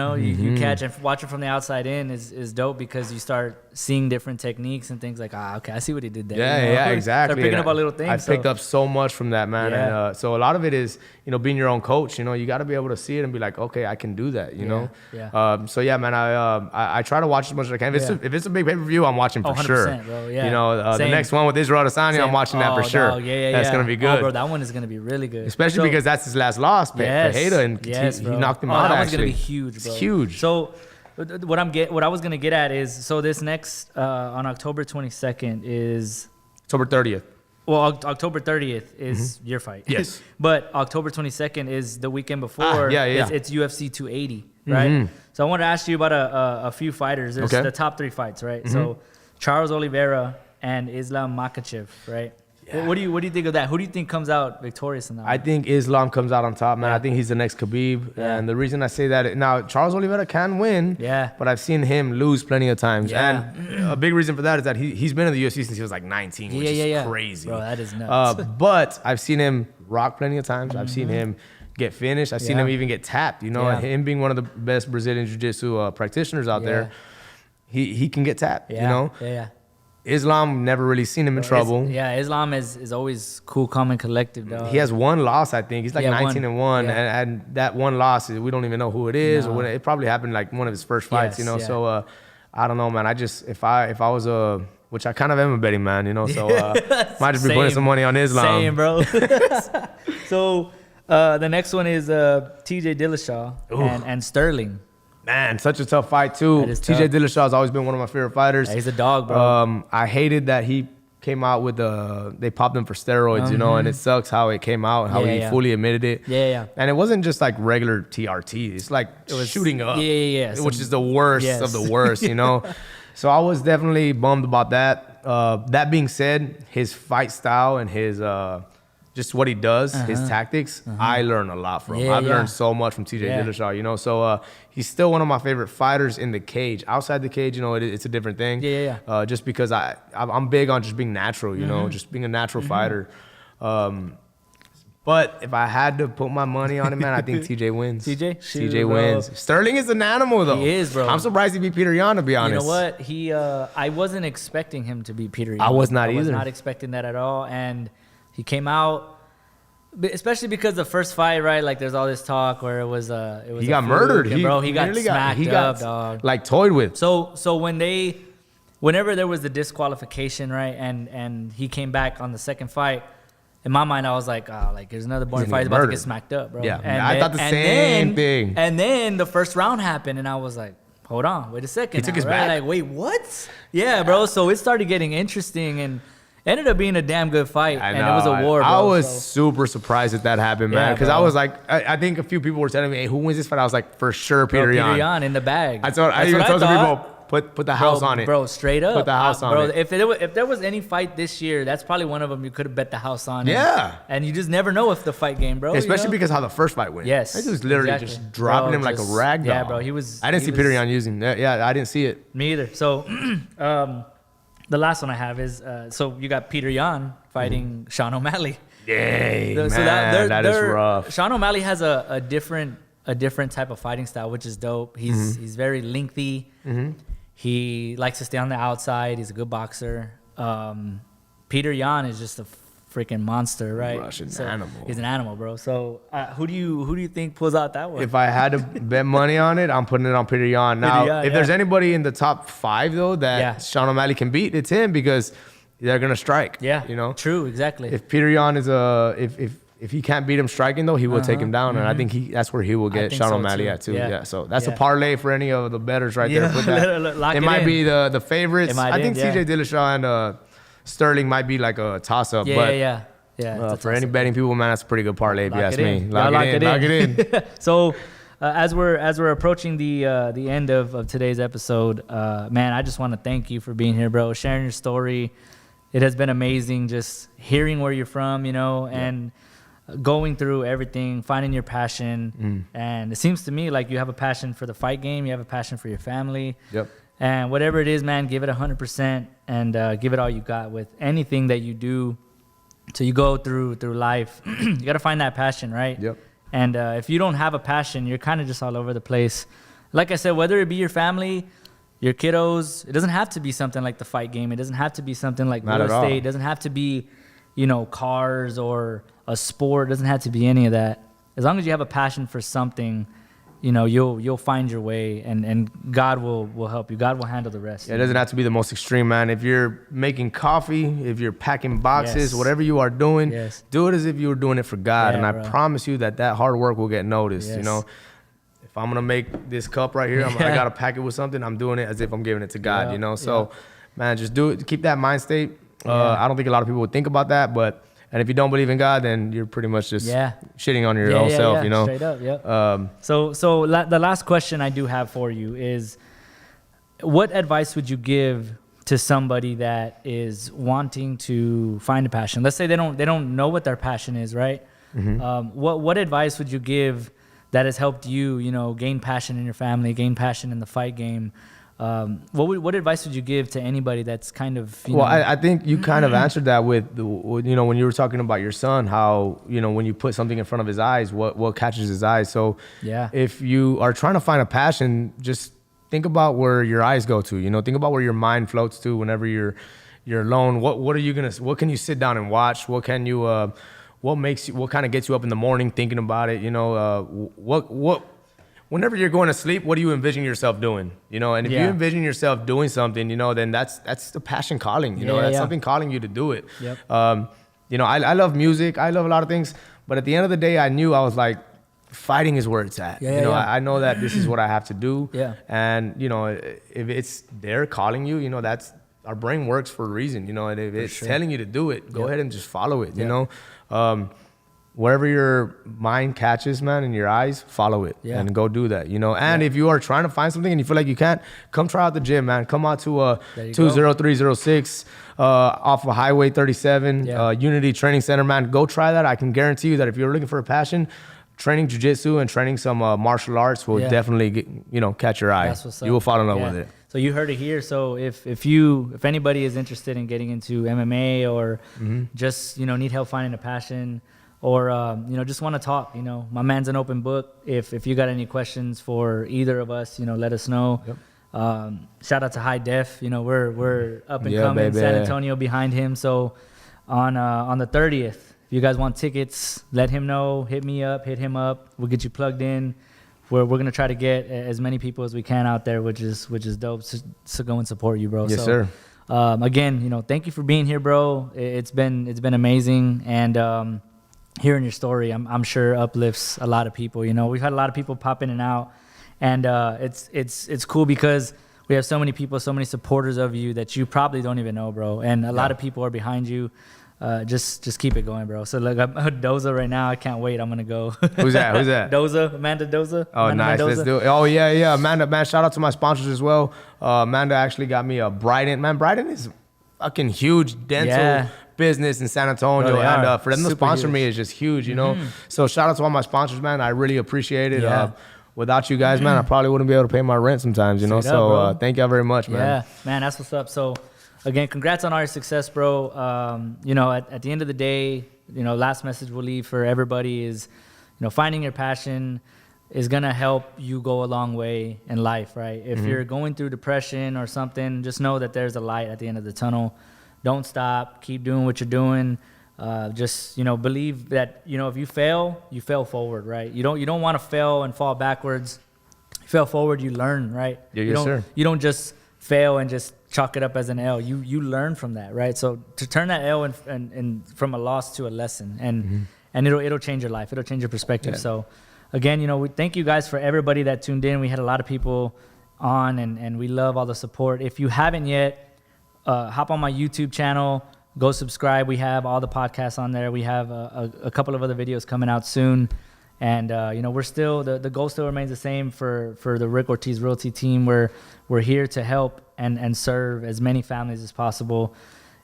catch, and watching from the outside in is dope, because you start seeing different techniques and things like, okay, I see what he did there. Yeah, exactly. Start picking up on little things. I picked up so much from that, man. Yeah. And so a lot of it is, being your own coach. You got to be able to see it and be like, okay, I can do that. Yeah. So yeah, man, I try to watch as much as I can. If it's a big pay-per-view, I'm watching for sure. Bro, yeah. The next one with Israel Adesanya, I'm watching that for sure. That's gonna be good. Bro, that one is gonna be really good. Especially because that's his last loss, for Hayda, and he knocked him out. That one's gonna be huge, bro. It's huge. So what I was gonna get at is, so this next on October 22nd is October 30th. Well, October 30th is your fight. Yes. But October 22nd is the weekend before. It's UFC 280, right? Mm-hmm. So I want to ask you about a few fighters. There's the top 3 fights, right? Mm-hmm. So Charles Oliveira and Islam Makhachev, right? Yeah. What do you think of that? Who do you think comes out victorious in that? I think Islam comes out on top, man. I think he's the next Khabib. Yeah. And the reason I say that, now Charles Oliveira can win, but I've seen him lose plenty of times. Yeah. And a big reason for that is that he's been in the UFC since he was like 19, which is crazy. Bro, that is nuts. But I've seen him rock plenty of times. I've seen him get finished. I've seen him even get tapped. Him being one of the best Brazilian Jiu-Jitsu practitioners out there, he can get tapped, Yeah. Islam, never really seen him in trouble. Islam is always cool, calm, and collective, dog. He has one loss, I think. He's like 19-1, and that one loss, we don't even know who it is. Or it probably happened like one of his first fights, So I don't know, man. I just, if I was which I kind of am a betting man, so might just be putting some money on Islam. Same, bro. So the next one is TJ Dillashaw and Sterling. Man, such a tough fight too. TJ Dillashaw has always been one of my favorite fighters. Yeah, he's a dog, bro. I hated that he came out with they popped him for steroids, and it sucks how it came out, how he fully admitted it. Yeah. And it wasn't just like regular TRT. It's like it was shooting up. Which is the worst of the worst, So I was definitely bummed about that. That being said, his fight style and his just what he does, his tactics, I learn a lot from. I've learned so much from TJ Dillashaw, So he's still one of my favorite fighters in the cage. Outside the cage, it's a different thing. Just because I'm big on just being natural, just being a natural fighter. But if I had to put my money on it, man, I think TJ wins. TJ wins. Sterling is an animal, though. He is, bro. I'm surprised he beat Peter Yan, to be honest. You know what? I wasn't expecting him to beat Peter Yan. I was not either. I was not expecting that at all, and he came out, especially because the first fight, right? Like, there's all this talk where it was he got murdered, bro. He got smacked up, dog. Like toyed with. So whenever there was the disqualification, right, and he came back on the second fight, in my mind, I was like, there's another boring fight about to get smacked up, bro. Yeah, I thought the same thing. And then the first round happened, and I was like, hold on, wait a second. He took his back. Like, wait, what? Yeah, bro. So it started getting interesting, and ended up being a damn good fight, and it was a war, bro. I was super surprised that happened, man, because I was like, I think a few people were telling me, hey, who wins this fight? I was like, for sure, Peter Yan. Peter Yan in the bag. I even told some people, Put the house on it. Bro, straight up. Put the house on bro, it. If there was any fight this year, that's probably one of them you could have bet the house on. Yeah. And you just never know if the fight game, bro. Especially because how the first fight went. Yes. He was literally just dropping him like a rag doll. Yeah, bro. I didn't see Peter Yan using that. Yeah, I didn't see it. Me either. So, the last one I have is so you got Peter Yan fighting Sean O'Malley. Yay, So man, that is rough. Sean O'Malley has a different type of fighting style, which is dope. He's very lengthy. He likes to stay on the outside. He's a good boxer. Peter Yan is just a freaking monster, right? Russian animal. He's an animal, bro. So who do you think pulls out that one? If I had to bet money on it, I'm putting it on Peter Yan. Now, if there's anybody in the top 5 though that Sean O'Malley can beat, it's him because they're gonna strike. Yeah, you know. True, exactly. If Peter Yan is if he can't beat him striking though, he will take him down, and I think that's where he will get Sean O'Malley at too. Yeah, so that's a parlay for any of the bettors right there. Put that. It might be the favorites. I think CJ Dillashaw and Sterling might be like a toss up. Yeah. For any betting people, man, that's a pretty good parlay if you ask me. Lock it in. So as we're approaching the end of today's episode, man, I just want to thank you for being here, bro, sharing your story. It has been amazing just hearing where you're from, and going through everything, finding your passion. And it seems to me like you have a passion for the fight game. You have a passion for your family. Yep. And whatever it is, man, give it 100% and give it all you got with anything that you do. So you go through life. You got to find that passion, right? Yep. And if you don't have a passion, you're kind of just all over the place. Like I said, whether it be your family, your kiddos, it doesn't have to be something like the fight game. It doesn't have to be something like real estate. It doesn't have to be, cars or a sport. It doesn't have to be any of that. As long as you have a passion for something, you'll find your way, and God will help you. God will handle the rest. Yeah, it doesn't have to be the most extreme, man. If you're making coffee, if you're packing boxes, whatever you are doing, do it as if you were doing it for God. And I promise you that hard work will get noticed. If I'm gonna make this cup right here, I gotta pack it with something. I'm doing it as if I'm giving it to God. So, man, just do it. Keep that mind state. I don't think a lot of people would think about that, and if you don't believe in God, then you're pretty much just shitting on your own self, Straight up, yep. So the last question I do have for you is, what advice would you give to somebody that is wanting to find a passion? Let's say they don't know what their passion is, right? What advice would you give that has helped you, gain passion in your family, gain passion in the fight game? What advice would you give to anybody that's kind of I think you kind of answered that with when you were talking about your son, how when you put something in front of his eyes, what catches his eyes. So if you are trying to find a passion, just think about where your eyes go to. Think about where your mind floats to whenever you're alone. What can you sit down and watch? What can you what kind of gets you up in the morning thinking about it? Whenever you're going to sleep, what do you envision yourself doing? And if you envision yourself doing something, then that's the passion calling. That's something calling you to do it. Yep. I love music. I love a lot of things. But at the end of the day, I knew I was like, fighting is where it's at. I know that this is what I have to do. And if it's there calling you, that's our brain works for a reason. And if it's telling you to do it, go ahead and just follow it. Wherever your mind catches, man, in your eyes, follow it and go do that, And if you are trying to find something and you feel like you can't, come try out the gym, man. Come out to 20306 off of Highway 37, Unity Training Center, man. Go try that. I can guarantee you that if you're looking for a passion, training jiu-jitsu and training some martial arts will definitely catch your eye. You will fall in love with it. So you heard it here. So if anybody is interested in getting into MMA or just need help finding a passion, or just want to talk, my man's an open book. If you got any questions for either of us, let us know. Shout out to High Def. We're up and coming. Baby. San Antonio behind him. So on the 30th, if you guys want tickets, let him know. Hit me up. Hit him up. We'll get you plugged in. We're gonna try to get as many people as we can out there, which is dope. So go and support you, bro. Yes, sir. Again, thank you for being here, bro. It's been amazing, and hearing your story, I'm sure uplifts a lot of people. We've had a lot of people pop in and out, and it's cool because we have so many people, so many supporters of you that you probably don't even know, bro. And a lot of people are behind you. just keep it going, bro. So look, I'm Doza right now. I can't wait. I'm gonna go. Who's that? Doza, Amanda Doza. Oh, Amanda nice. Mendoza. Let's do it. Oh, yeah. Amanda, man, shout out to my sponsors as well. Amanda actually got me a Brighton. Man, Brighton is fucking huge dental business in San Antonio. Bro, and for them to super sponsor huge. me is just huge, you know? So shout out to all my sponsors, man. I really appreciate it. Yeah. Without you guys, man, I probably wouldn't be able to pay my rent sometimes, you know? Straight up, Thank y'all very much, man. Yeah, man, that's what's up. So, again, congrats on all your success, bro. You know, at the end of the day, you know, last message we'll leave for everybody is, you know, finding your passion is going to help you go a long way in life, right? If you're going through depression or something, just know that there's a light at the end of the tunnel. Don't stop. Keep doing what you're doing. Just, you know, believe that, you know, if you fail forward, right? You don't want to fail and fall backwards. You fail forward, you learn, right? Yeah, You don't just fail and just chalk it up as an L. You learn from that, right? So to turn that L and from a loss to a lesson, and it'll change your life. It'll change your perspective. Yeah. So again, you know, we thank you guys for everybody that tuned in. We had a lot of people on, and we love all the support. If you haven't yet, hop on my YouTube channel. Go subscribe. We have all the podcasts on there. We have a couple of other videos coming out soon. And, you know, we're still, the goal still remains the same for the Rick Ortiz Realty team. We're here to help and serve as many families as possible.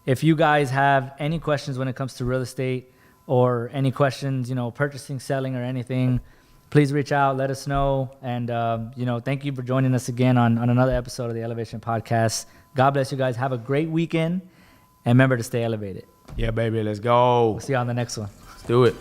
If you guys have any questions when it comes to real estate or any questions, you know, purchasing, selling, or anything, please reach out, let us know. And, you know, thank you for joining us again on another episode of the Elevation Podcast. God bless you guys. Have a great weekend. And remember to stay elevated. Yeah, baby. Let's go. We'll see you on the next one. Let's do it.